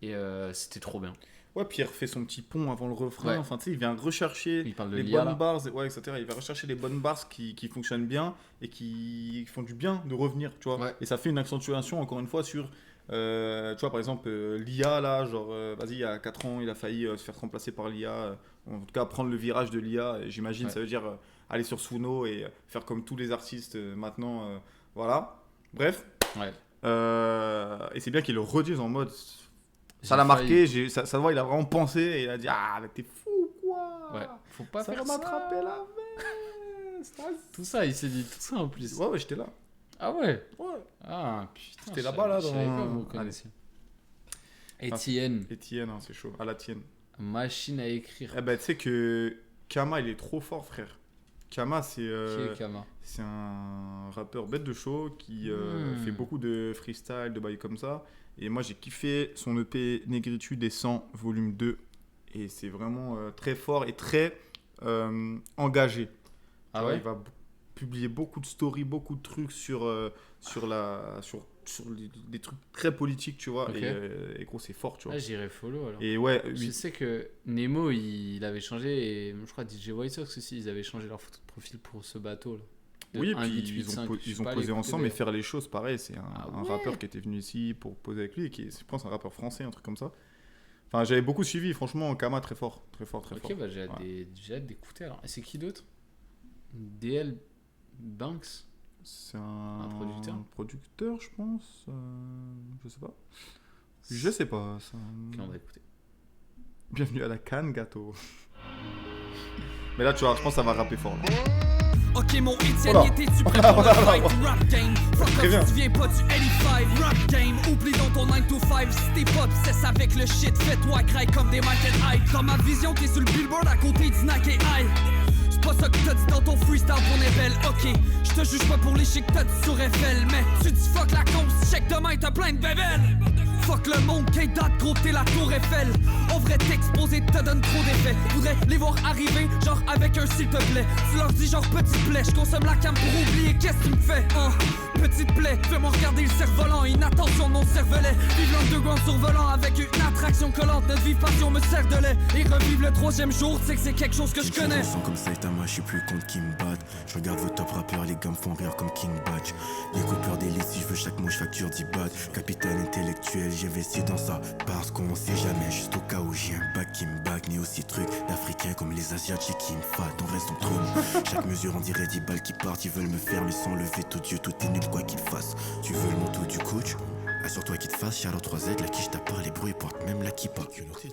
Et c'était trop bien. Ouais, Pierre fait son petit pont avant le refrain. Ouais. Enfin, tu sais, il vient rechercher Il parle de les l'IA, bonnes là. bars, ouais, etc. Il va rechercher les bonnes bars qui fonctionnent bien et qui font du bien de revenir, tu vois. Ouais. Et ça fait une accentuation, encore une fois, sur, tu vois, par exemple, l'IA, là, genre, vas-y, il y a 4 ans, il a failli se faire remplacer par l'IA. En tout cas, prendre le virage de l'IA, et j'imagine, Ouais. ça veut dire aller sur Suno et faire comme tous les artistes maintenant. Voilà. Bref. Ouais. Et c'est bien qu'il le redise en mode... Ça J'ai l'a marqué, failli. ça se voit, il a vraiment pensé et il a dit ah mais t'es fou quoi. Ouais. Faut pas Ça faire va ça. m'attraper la veste. Tout ça, il s'est dit tout ça en plus. Ouais j'étais là. Ah ouais. Ouais. Ah putain. J'étais je là-bas, là, savais- je savais dans- pas que vous Allez. connaissiez. Étienne, Etienne, hein, c'est chaud. À la tienne. machine à écrire. Eh ben tu sais que Kama il est trop fort frère. Kama Qui est Kama? c'est un rappeur bête de show qui fait beaucoup de freestyle, de bails comme ça. Et moi j'ai kiffé son EP Négritude et 100 volume 2. Et c'est vraiment très fort et très engagé. Ah Tu vois, ouais. il va publier beaucoup de stories, beaucoup de trucs sur des trucs très politiques, tu vois. Ok. Et gros, c'est fort, tu vois. Ah, j'irai follow alors. Et ouais, Je sais que Nemo, il avait changé et je crois DJ White Sox aussi, ils avaient changé leur photo de profil pour ce bateau là. De oui, 1, puis 8, 8, ils ont, 5, je ils sais ont pas, posé les ensemble et coups faire les choses pareil. C'est un Ah ouais. rappeur qui était venu ici pour poser avec lui et qui est, je pense, un rappeur français, un truc comme ça. Enfin, j'avais beaucoup suivi, franchement, Kama très fort, très fort, très Ok, fort. bah j'ai hâte Ouais. j'ai hâte d'écouter alors. Et c'est qui d'autre? DL Banks? C'est un producteur je pense. Je sais pas. Je sais pas. Ça... Ok, on va écouter. Bienvenue à la Cannes, gâteau. Mais là, tu vois, je pense que ça va rapper fort. Là. Ok mon Etienne, Voilà. étais-tu prêt pour le Voilà, fight voilà. du rap game? Fuck Très bien. off, tu viens pas du 85 rap game. Oublie donc ton 9 to 5, si t'es pas obsesse avec le shit, fais-toi craig comme des Mike and Ike. Dans ma vision, t'es sur le billboard à côté du Nike et High. C'est pas ça que t'as dit dans ton freestyle qu'on est belle, ok. J'te juge pas pour les chics que t'as dit sur Eiffel, mais tu dis fuck la con, si check demain t'as plein de bébelles. Fuck le monde, K-Dot, gros t'es la tour Eiffel. On vrai t'exposer, te donne trop d'effets. Voudrais les voir arriver, genre avec un s'il te plaît. Tu leur dis genre petite plaie, j'consomme la cam pour oublier qu'est-ce que tu me fais, hein. Petite plaie, fais-moi regarder le cerf-volant, inattention de mon cervelet. Vive l'underground survolant avec une attraction collante. Notre vive passion me sert de lait. Et revivre le 3e jour, tu sais que c'est quelque chose que je connais. Je me sens comme Saitama, je suis plus contre qui me battent. Je regarde vos top rappeurs, les gars me font rire comme King Badge. Les coupeurs d'élite, si je veux chaque mot, je facture 10 bahts. Capitaine intellectuel, j'investis dans ça. Parce qu'on sait jamais, juste au cas où j'ai un bac qui me bague. Ni aussi truc d'Africains comme les Asiatiques qui me fat. On reste entre nous. Chaque mesure, on dirait 10 balles qui partent. Ils veulent me faire, mais sans lever tout Dieu, tout est nul, quoi qu'ils fassent. Tu veux le manteau du coach? Assure-toi qu'il te fasse, Charlotte 3Z, la quiche t'a parlé, bruit porte même la kippa.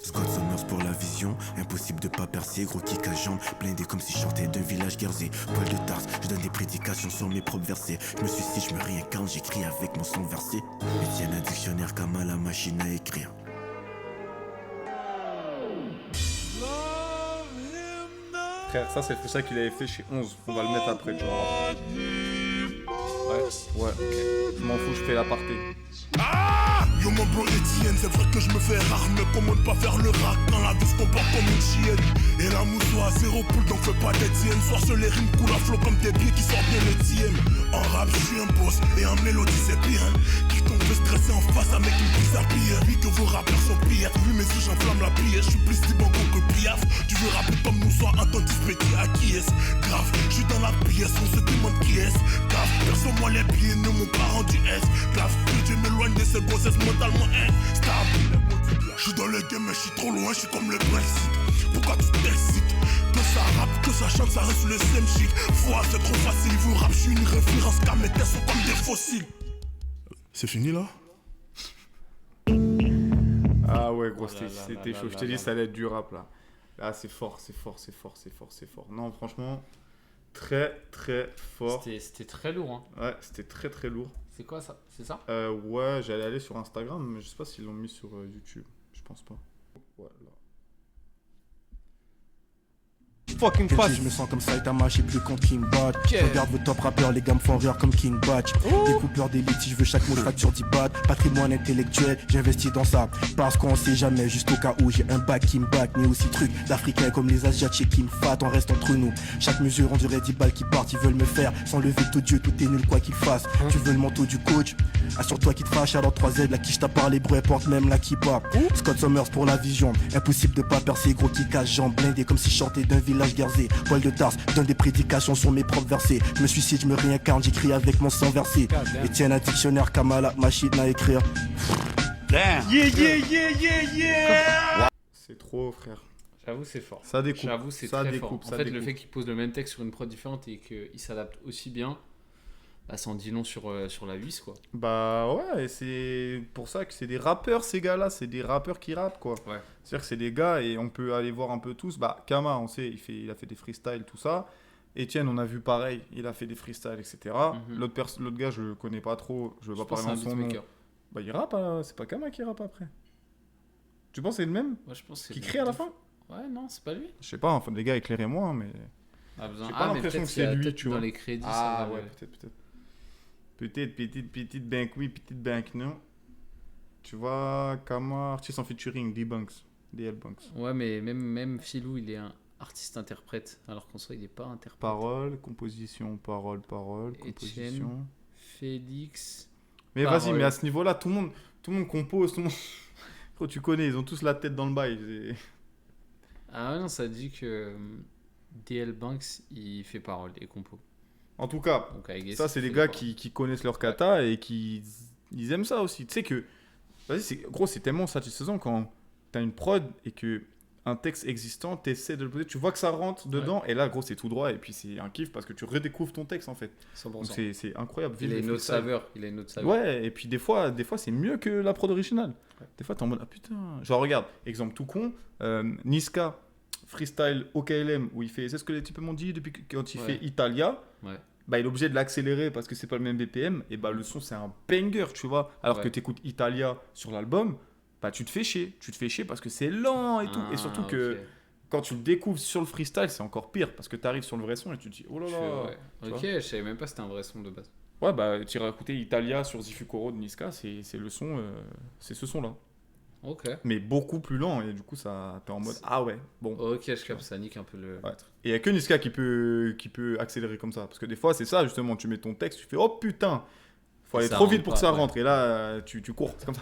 Scott Summers pour la vision, impossible de pas percer, gros kick à jambes, blindé comme si je sortais d'un village guerrier. Poil de Tarse, je donne des prédications sur mes propres versets. Je me suicide, je me réincarne, j'écris avec mon son versé. Etienne un dictionnaire comme à la machine à écrire. Frère, ça c'est le freestyle qu'il avait fait chez 11. On va le mettre après, tu vois. Ouais, ok. Je m'en fous, je fais l'aparté. Yo mon bro Etienne, c'est vrai que je me fais rare, mais comment ne pas faire le rack quand la vie se comporte comme une chienne. Et la mousse à zéro poule, donc fais pas d'Etienne. Soir sur les rimes coulent à flot comme des billets qui sortent bien les tiennes. En rap, je suis un boss, et en mélodie c'est bien. Qui tombe stressé en face avec une prise à pire. Vu que vos rappeurs sont pires, vu mes yeux j'enflamme la pire. Je suis plus Dibango que Piaf. Tu veux rapper comme nous, soit un ton dispetti à qui est-ce? Grave, je suis dans la pièce, on se demande qui est-ce? Grave, perso moi les billets ne m'ont pas rendu S. Grave, que Dieu m'éloigne de ces grossesses mentalement instables. Je suis dans le game mais je suis trop loin, je suis comme le Brexit. Pourquoi tu t'excites? Que ça rappe, que ça chante, ça reste le same shit. Foi, c'est trop facile, vous rap, je suis une référence car mes textes sont comme des fossiles. C'est fini là? Ah ouais, gros, Oh là là c'était là chaud. là Je t'ai là dit, ça allait être du rap là. Là, c'est fort, c'est fort, c'est fort, c'est fort, c'est fort. Non, franchement, très très fort. C'était très lourd, hein. Ouais, c'était très très lourd. C'est quoi ça? C'est ça? Ouais, j'allais aller sur Instagram, mais je sais pas s'ils l'ont mis sur YouTube. Je pense pas. Voilà. Fucking fast. Je me sens comme Saitama, je suis plus contre King Badge. Je regarde vos top rappeurs, les gars me font rire comme King Badge. Des coupeurs d'élite, si je veux chaque mot, je facture 10 bahts. Patrimoine intellectuel, j'investis dans ça. Parce qu'on sait jamais, juste au cas où j'ai un bac qui me back. Mais aussi truc d'Africains comme les Asiatiques qui me fat. On reste entre nous. Chaque mesure, on dirait 10 balles qui partent. Ils veulent me faire sans lever tout Dieu, tout est nul, quoi qu'ils fassent. Tu veux le manteau du coach? Assure-toi qu'il te fasse, alors 3Z, la quiche t'a parlé, bruit porte même la kippa. Scott Summers pour la vision, impossible de pas percer, gros kick à jambes, blindé comme si je sortais d'un village guerrier. Poil de Tarse, donne des prédications sur mes propres versets. Je me suicide, je me réincarne, j'écris avec mon sang versé. Etienne un dictionnaire, Kamala, machine à écrire. C'est trop, frère. J'avoue, c'est fort. Ça découpe. J'avoue, c'est Ça très découpe, fort. ça En fait, le découpe. fait qu'il pose le même texte sur une prod différente et qu'il s'adapte aussi bien, bah, ça en dit long sur la vis, quoi. Bah ouais, et c'est pour ça que c'est des rappeurs, ces gars-là. C'est des rappeurs qui rappent, quoi. Ouais. C'est-à-dire que c'est des gars, et on peut aller voir un peu tous. Bah, Kama, on sait, il a fait des freestyles, tout ça. Etienne, on a vu pareil, il a fait des freestyles, etc. Mhm. L'autre gars, je le connais pas trop, je veux Je pas pense parler que c'est dans un son nom. beatmaker. Bah, il rappe, hein, c'est pas Kama qui rappe après. Tu penses que c'est le même Ouais, je pense que c'est qui le crie à la même. fin? Ouais, non, c'est pas lui. Je sais pas, enfin, les gars, éclairez-moi, mais. Ah, besoin... J'ai pas mais l'impression peut-être que qu'il y a c'est lui, peut-être tu dans vois. les crédits. Ah ça, ouais, peut-être. Peut-être, petite bank oui, petite bank non. Tu vois, Kama, artiste en featuring, DL Banks. Ouais, mais même Philou, il est un artiste-interprète, alors qu'en soi, il est pas interprète. Parole, composition, parole, composition. Félix. Mais Parole. vas-y, mais à ce niveau-là, tout le monde compose, tout le monde... Gros, tu connais, ils ont tous la tête dans le bail. Ah ouais, non, ça dit que DL Banks, il fait parole et compo. En tout cas, Donc, I guess ça, il c'est fait des gars parole. qui connaissent leur kata et qui ils aiment ça aussi. Tu sais que, vas-y, gros, c'est tellement satisfaisant quand t'as une prod et que un texte existant, t'essaies de le poser, tu vois que ça rentre dedans, et là, gros, c'est tout droit, et puis c'est un kiff parce que tu redécouvres ton texte en fait. 100%. Donc c'est incroyable. Il Vive a le une autre freestyle. saveur. Il a une autre saveur. Ouais, et puis des fois c'est mieux que la prod originale. Des fois, t'es en mode, ah putain. Genre, regarde, exemple tout con, Niska, freestyle OKLM, où il fait, c'est ce que les types m'ont dit depuis quand il Ouais. fait Italia. Ouais. bah, il est obligé de l'accélérer parce que c'est pas le même BPM, et bah, le son, c'est un banger, tu vois. Alors que tu écoutes Italia sur l'album, bah, tu te fais chier. Tu te fais chier parce que c'est lent et tout. Et surtout que quand tu le découvres sur le freestyle, c'est encore pire parce que tu arrives sur le vrai son et tu te dis, oh là là. Ok, je savais même pas que c'était un vrai son de base. Ouais, bah, tu iras écouter Italia sur Zifukuro de Niska, c'est le son, c'est ce son-là. Ok. Mais beaucoup plus lent, et du coup, ça t'es en mode, ah ouais, bon. Ok, je capte, ça nique un peu le. Ouais. Et il n'y a que Niska qui peut accélérer comme ça. Parce que des fois, c'est ça, justement, tu mets ton texte, tu fais, oh putain, faut aller Ça trop vite rentre pour pas, que ça ouais. rentre. Et là, tu cours, c'est comme ça.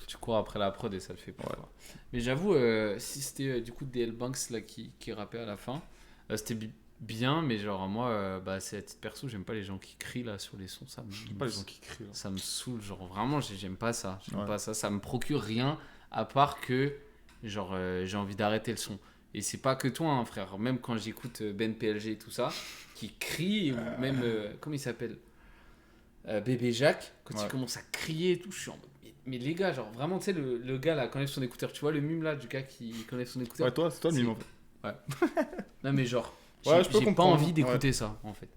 Tu cours après la prod et ça le fait pas. Ouais. Quoi. Mais j'avoue, si c'était du coup DL Banks là, qui rappait à la fin, c'était bien, mais genre moi, c'est à titre perso, j'aime pas les gens qui crient là sur les sons. J'aime pas les gens qui crient. Là. Ça me saoule, genre vraiment, j'aime pas ça. J'aime Ouais. pas ça. Ça me procure rien à part que genre j'ai envie d'arrêter le son. Et c'est pas que toi, hein, frère. Même quand j'écoute Ben PLG et tout ça, qui crie, ou même comment il s'appelle, Bébé Jacques, quand il commence à crier et tout, je suis en mode. Mais les gars, genre vraiment, tu sais, le gars là, enlève son écouteur. Tu vois le mime là du gars qui enlève son écouteur. Ouais, c'est toi le mime en fait. Ouais. Non, mais genre, Ouais, j'ai pas comprendre. envie d'écouter ça en fait.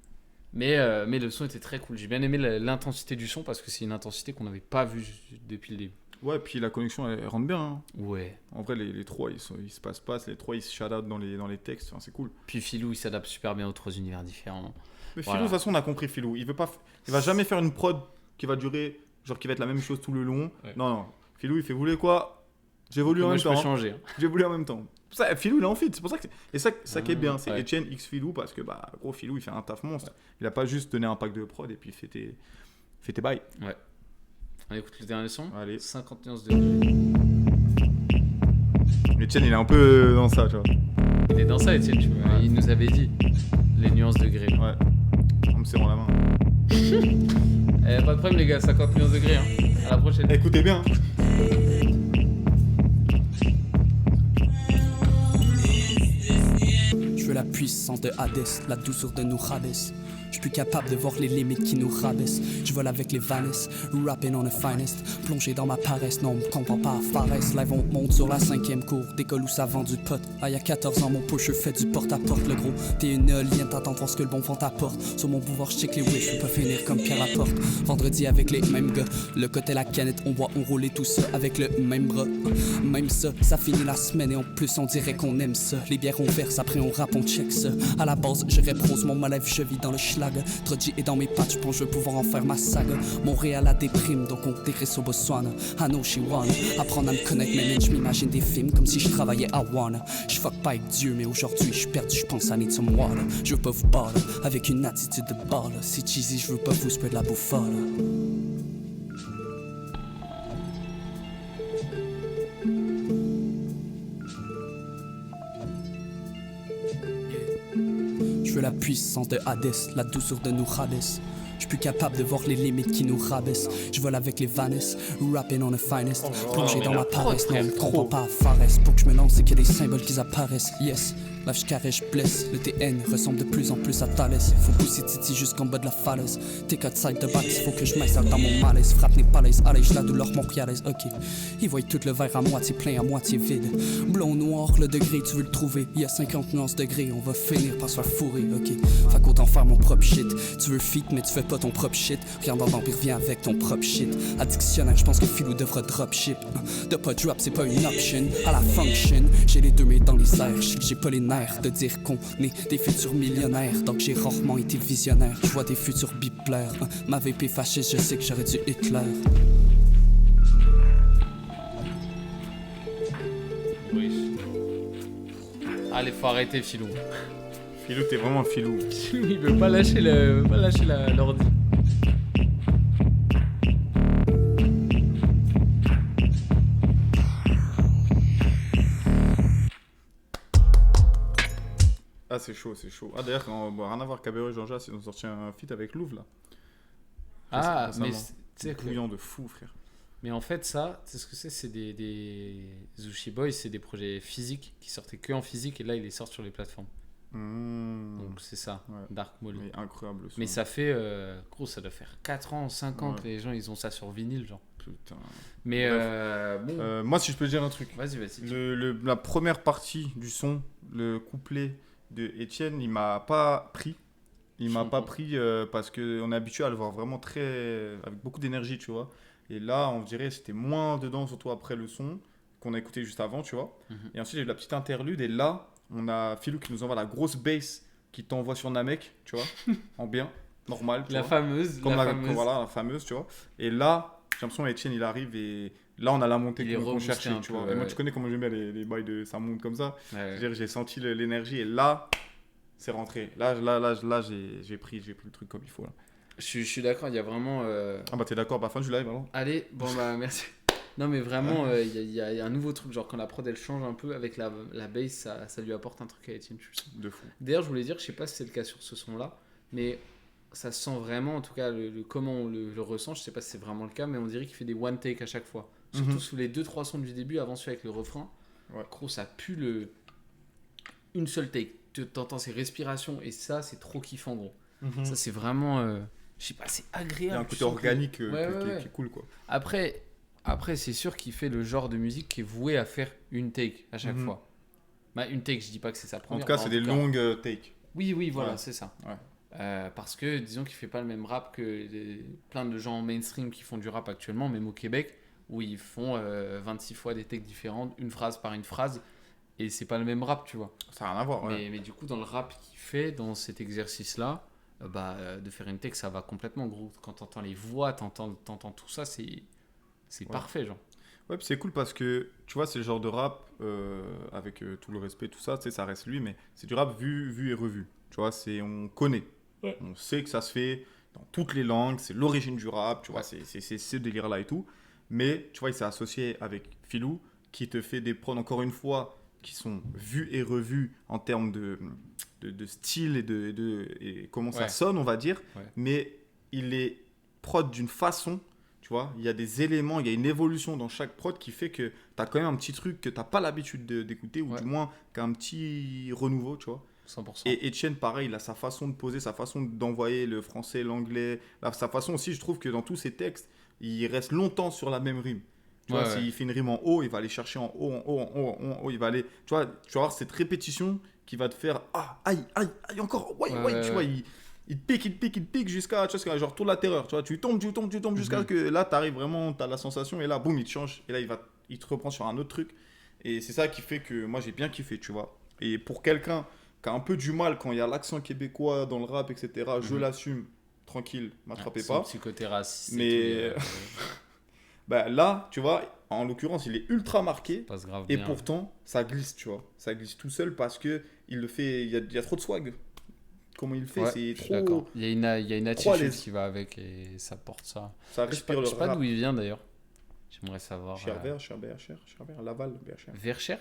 Mais le son était très cool. J'ai bien aimé l'intensité du son parce que c'est une intensité qu'on n'avait pas vue depuis le début. Ouais, puis la connexion, elle rentre bien. Hein. Ouais. En vrai, les trois, ils se passent. Les trois, ils se shout-out dans les textes. Enfin, c'est cool. Puis Philou, il s'adapte super bien aux trois univers différents. Mais Voilà. Philou, de toute façon, on a compris Philou. Il va jamais faire une prod qui va durer, genre qui va être la même chose tout le long. Ouais. Non. Philou, il fait, vous voulez quoi? J'évolue en Moi, même je peux temps. changer. Hein. J'évolue en même temps. Ça, Philou, il est en fit. C'est pour ça que et ça qui est bien, c'est Ouais. Etienne X Philou parce que gros Philou, il fait un taf monstre. Il a pas juste donné un pack de prod et puis fait tes bails. Ouais. On écoute le dernier son. Allez. 50 nuances de degrés. Etienne, il est un peu dans ça, tu vois. Il est dans ça, Etienne, tu vois. Ouais. Il nous avait dit les nuances de degrés. Ouais. En me serrant la main. Pas de problème, les gars, 50 nuances de degrés. Hein. À la prochaine. Écoutez bien. Je veux la puissance de Hadès, la douceur de Nourades. Je suis plus capable de voir les limites qui nous rabaissent. Je vole avec les Vaness, rapping on the finest. Plongé dans ma paresse, non, on me comprend pas à Fares. Live on monte sur la 5e cour, d'école où ça vend du pot. Ah, y'a 14 ans, mon pusher fait du porte-à-porte, le gros. T'es une éolienne, t'attends voir ce que le bon vent t'apporte. Sur mon pouvoir, je check les wish, je peux pas finir comme Pierre Laporte. Vendredi avec les mêmes gars, le côté la canette, on boit, on roule et tout ça avec le même bras. Même ça finit la semaine et en plus on dirait qu'on aime ça. Les bières on verse, après on rappe, on check ça. À la base, je réprose mon malève, je vis dans le schlag. Troji est dans mes pattes, je pense je vais pouvoir en faire ma saga. Montréal a déprime, donc on dégraisse au Botswana. Hano, she wanna apprendre à me connaître, mais je m'imagine des films comme si je travaillais à Wanna. Je fuck pas avec Dieu, mais aujourd'hui je suis perdu, je pense à need some water. Je veux pas vous baller, avec une attitude de balle. C'est cheesy, je veux pas vous spread la bouffale. Je veux la puissance de Hadès, la douceur de Nourades. Je suis plus capable de voir les limites qui nous rabaissent. Je vole avec les Vaness, rapping on the finest. Plongé dans ma paresse, non, on me comprend pas à Fares. Pour que je me lance, c'est qu'il y a des symboles qui apparaissent. Yes, là je carré, je blesse. Le TN ressemble de plus en plus à Thalès. Faut pousser Titi jusqu'en bas de la falaise. T4 side de back, faut que je m'installe dans mon malaise. Frappe n'est pas l'aise, allège la douleur montréalaise. Ok, ils voient tout le verre à moitié plein, à moitié vide. Blond noir, le degré, tu veux le trouver. Il y a 50 nuances degrés, on va finir par se faire fourrer. Ok, fait qu'autant faire mon propre shit. Tu veux fit, mais tu fais pas ton propre shit. Rien dans l'empire, viens avec ton propre shit. À dictionnaire, je pense que Philou devra drop ship. De pas drop, c'est pas une option. À la function, j'ai les deux mains dans les airs. Je sais que j'ai pas les nerfs de dire qu'on est des futurs millionnaires. Donc j'ai rarement été visionnaire. Je vois des futurs biplaires. Ma VP fasciste, je sais que j'aurais dû Hitler. Oui. Allez, faut arrêter, Philou. Philou, t'es vraiment un Philou. Il veut pas lâcher l'ordi. Ah, c'est chaud, c'est chaud. Ah, d'ailleurs, rien à voir, Cabero et Jean-Jacques, ils ont sorti un feat avec Louvre, là. Ah, Récemment. mais tu sais que... Bouillant de fou, frère. Mais en fait, ça, tu sais ce que c'est des Zushi Boys, c'est des projets physiques qui sortaient que en physique et là, ils les sortent sur les plateformes. Donc c'est ça, Ouais. Dark Molly. Mais incroyable. le son. Mais ça fait, gros, ça doit faire 4 ans, 5 ans Ouais. que les gens, ils ont ça sur vinyle, genre. Putain. Mais bon, Moi, si je peux dire un truc. vas-y. La première partie du son, le couplet de Etienne, il m'a pas pris. Il m'a pas pris parce qu'on est habitué à le voir vraiment avec beaucoup d'énergie, tu vois. Et là, on dirait c'était moins dedans, surtout après le son qu'on a écouté juste avant, tu vois. Et ensuite, j'ai eu la petite interlude. Et là, on a Philou qui nous envoie la grosse bass qui t'envoie sur Namek, tu vois, en bien, normal. La fameuse. Voilà, la fameuse, tu vois. Et là, j'ai l'impression Etienne, il arrive et là, on a la montée qu'on cherchait, tu vois. Et moi, tu connais comment j'aime bien les bails de ça monte comme ça. Ouais. Je veux dire, j'ai senti l'énergie et là, c'est rentré. Là, j'ai pris le truc comme il faut. Là. Je suis d'accord, il y a vraiment... Ah bah t'es d'accord, bah fin du live alors. Allez, bon bah merci. Non mais vraiment, il y a un nouveau truc, genre quand la prod elle change un peu avec la bass, ça lui apporte un truc à Etienne, je sais. De fou. D'ailleurs, je voulais dire, je sais pas si c'est le cas sur ce son-là, mais ça sent vraiment, en tout cas, comment on le ressent, je sais pas si c'est vraiment le cas, mais on dirait qu'il fait des one take à chaque fois. Surtout sous les 2-3 sons du début, avant celui avec le refrain. Ouais. Gros, ça pue une seule take. T'entends ses respirations et ça, c'est trop kiffant, gros. Ça, c'est vraiment... je sais pas, c'est agréable. Il y a un côté organique qui est cool, quoi. Après, c'est sûr qu'il fait le genre de musique qui est voué à faire une take à chaque fois. Bah, une take, je dis pas que c'est sa première. En tout cas, c'est des longues takes. Oui, voilà, c'est ça. Ouais. Parce que, disons qu'il fait pas le même rap que plein de gens mainstream qui font du rap actuellement, même au Québec, où ils font 26 fois des takes différentes, une phrase par une phrase, et c'est pas le même rap, tu vois. Ça n'a rien à voir, ouais. Mais du coup, dans le rap qu'il fait, dans cet exercice-là, de faire une take, ça va complètement, gros. Quand t'entends les voix, t'entends tout ça, c'est parfait, genre. Ouais, puis c'est cool parce que, tu vois, c'est le genre de rap, avec tout le respect, tout ça, tu sais, ça reste lui, mais c'est du rap vu et revu. Tu vois, on connaît. Ouais. On sait que ça se fait dans toutes les langues, c'est l'origine du rap, tu vois, c'est ce délire-là et tout. Mais, tu vois, il s'est associé avec Philou, qui te fait des prods, encore une fois, qui sont vus et revus en termes de style et comment ça sonne, on va dire. Ouais. Mais il est prod d'une façon... Tu vois, il y a des éléments, il y a une évolution dans chaque prod qui fait que tu as quand même un petit truc que tu n'as pas l'habitude d'écouter, ou du moins qu'un petit renouveau, tu vois. 100%. Et Etienne, pareil, il a sa façon de poser, sa façon d'envoyer le français, l'anglais, sa façon aussi, je trouve que dans tous ses textes, il reste longtemps sur la même rime. Tu vois, s'il fait une rime en haut, il va aller chercher en haut, en haut, en haut, en haut, il va aller... Tu vas avoir cette répétition qui va te faire « Ah, aïe, encore, tu vois, il te pique jusqu'à, tu vois, genre tour de la terreur, tu vois, tu tombes jusqu'à que là, tu arrives vraiment, tu as la sensation, et là, boum, il te change, et là, il te reprend sur un autre truc. Et c'est ça qui fait que moi, j'ai bien kiffé, tu vois. Et pour quelqu'un qui a un peu du mal quand il y a l'accent québécois dans le rap, etc., je l'assume, tranquille, m'attrapez pas. Petit côté raciste. Mais bah, là, tu vois, en l'occurrence, il est ultra marqué, et bien, pourtant, ça glisse, tu vois. Ça glisse tout seul parce que il le fait, il y a trop de swag. Comment il le fait, c'est trop... D'accord. Il y a une attitude qui va avec et ça porte ça. Ça respire je sais pas d'où il vient d'ailleurs. J'aimerais savoir. Cher, Laval, Verchères. Verchères ?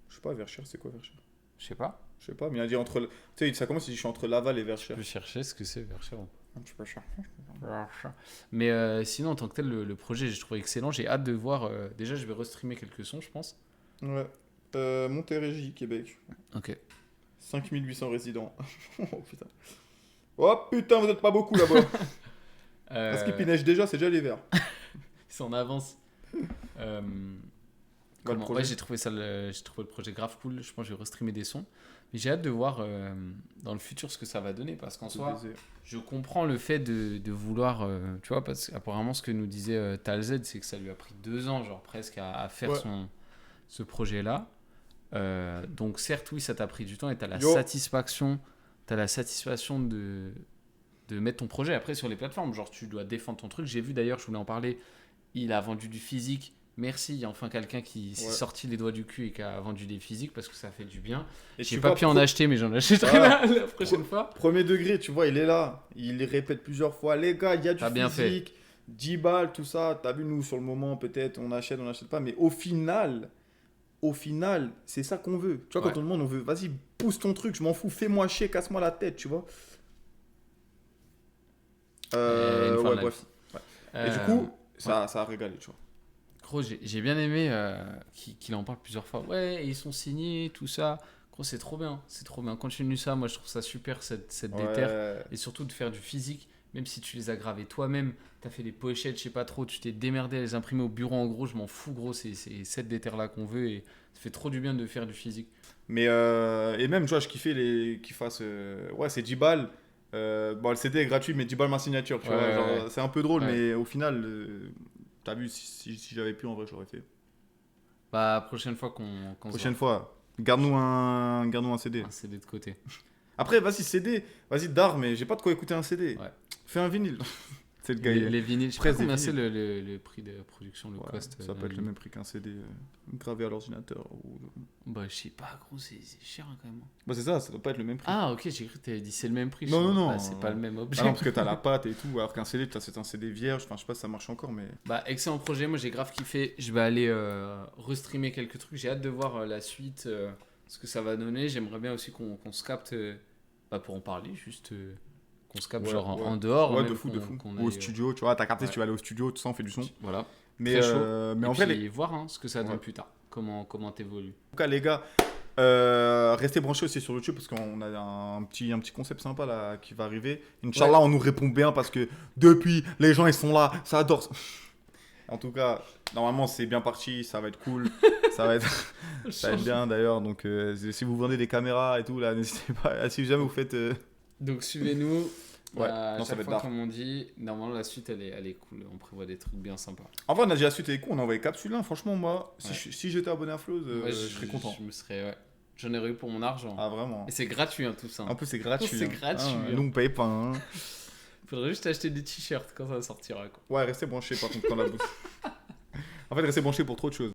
Je sais pas, Verchères, c'est quoi Verchères ? Je sais pas, mais il a dit entre... Tu sais, ça commence, il dit je suis entre Laval et Verchères. Je peux chercher ce que c'est Verchères. Je peux chercher. Mais sinon, en tant que tel, le projet, j'ai trouvé excellent. J'ai hâte de voir. Déjà, je vais restreamer quelques sons, je pense. Ouais. Montérégie, Québec. Ok. 5800 résidents. Oh putain. Oh putain, vous êtes pas beaucoup là-bas. Parce qu'il neige déjà, c'est déjà l'hiver. Ils sont en avance. J'ai trouvé le projet grave cool. Je pense que je vais restreamer des sons. Mais j'ai hâte de voir dans le futur ce que ça va donner. Parce qu'en soi, je comprends le fait de vouloir... tu vois, parce qu'apparemment, ce que nous disait Talzed, c'est que ça lui a pris 2 ans, genre presque, à faire ce projet-là. Donc certes, oui, ça t'a pris du temps et t'as la satisfaction de mettre ton projet après sur les plateformes. Genre, tu dois défendre ton truc. J'ai vu d'ailleurs, je voulais en parler, il a vendu du physique. Merci, il y a enfin quelqu'un qui s'est sorti les doigts du cul et qui a vendu des physiques parce que ça fait du bien. Et j'ai pas pu en acheter, mais j'en achèterai la prochaine fois. Premier degré, tu vois, il est là. Il répète plusieurs fois. Les gars, il y a du physique, 10 balles, tout ça. T'as vu, nous, sur le moment, peut-être, on n'achète pas. Mais au final, c'est ça qu'on veut. Tu vois, quand on demande, on veut, vas-y, pousse ton truc, je m'en fous, fais-moi chier, casse-moi la tête, tu vois. Bref. Et du coup, ça a régalé, tu vois. Gros, j'ai bien aimé qu'il en parle plusieurs fois. Ouais, ils sont signés, tout ça. Gros, c'est trop bien. Continue ça. Moi, je trouve ça super, cette déterre. Et surtout de faire du physique, même si tu les as gravés toi-même. Tu as fait des pochettes, je sais pas trop. Tu t'es démerdé à les imprimer au bureau. En gros, je m'en fous, gros. C'est cette déterre-là qu'on veut. Et ça fait trop du bien de faire du physique. Mais, et même, tu vois, je kiffais qu'il fasse... c'est 10 balles. Bon, le CD est gratuit, mais 10 balles ma signature, tu Ouais, vois. Genre, ouais. c'est un peu drôle, Ouais. mais au final, t'as vu, si j'avais pu, en vrai, j'aurais fait. Bah, prochaine fois qu'on se Prochaine fois, garde-nous un CD. voit, un CD de côté. Après, vas-y, CD, vas-y, d'art, mais j'ai pas de quoi écouter un CD. Ouais. Fais un vinyle. C'est le gars. Les vinyles, je sais pas Presse des combien c'est vinyles. le prix de production, le Ouais, cost. ça peut être le même prix qu'un CD gravé à l'ordinateur. Bah, je sais pas, gros, c'est cher hein, quand même. Bah, c'est ça doit pas être le même prix. Ah, ok, j'ai cru que t'avais dit c'est le même prix. Non, je sais non, pas. non. C'est pas le même objet. Ah non, parce que t'as la pâte et tout, alors qu'un CD, c'est un CD vierge. Enfin, je sais pas si ça marche encore, mais. Bah, excellent projet, moi j'ai grave kiffé. Je vais aller restreamer quelques trucs. J'ai hâte de voir la suite, ce que ça va donner. J'aimerais bien aussi qu'on se capte bah, pour en parler, juste qu'on se capte Ouais, genre ouais. en dehors. Ouais, même, de fou. qu'on Ou au aille, studio, tu vois, t'as capté, ouais. si tu vas aller au studio, tout ça, on fait du son. Voilà. Mais, Très chaud. mais Et en vrai, puis voir hein, ce que ça donne Ouais. plus tard. Comment t'évolues. En tout cas, les gars, restez branchés aussi sur YouTube parce qu'on a un petit concept sympa là qui va arriver. Inch'Allah, on nous répond bien parce que depuis, les gens ils sont là, ça adore. En tout cas, normalement, c'est bien parti, ça va être cool, ça va être bien d'ailleurs. Donc, si vous vendez des caméras et tout, là, n'hésitez pas. Si jamais vous faites. Donc suivez-nous. Ouais, Bah, non, ça chaque va être fois, dark. comme on dit, normalement la suite elle est cool. On prévoit des trucs bien sympas. En vrai, on a déjà suite avec on a envoyé capsule 1. Franchement, moi, Ouais. si j'étais abonné à Flows, Ouais, je serais content. Je me serais, ouais. J'en aurais eu pour mon argent. Ah, vraiment. Et c'est gratuit hein, tout ça. En plus, c'est gratuit. C'est gratuit, hein. Nous, on paye pas. Hein. Faudrait juste acheter des t-shirts quand ça sortira. Quoi. Ouais, restez branchés par contre quand la bouche. En fait, restez branchés pour trop de choses.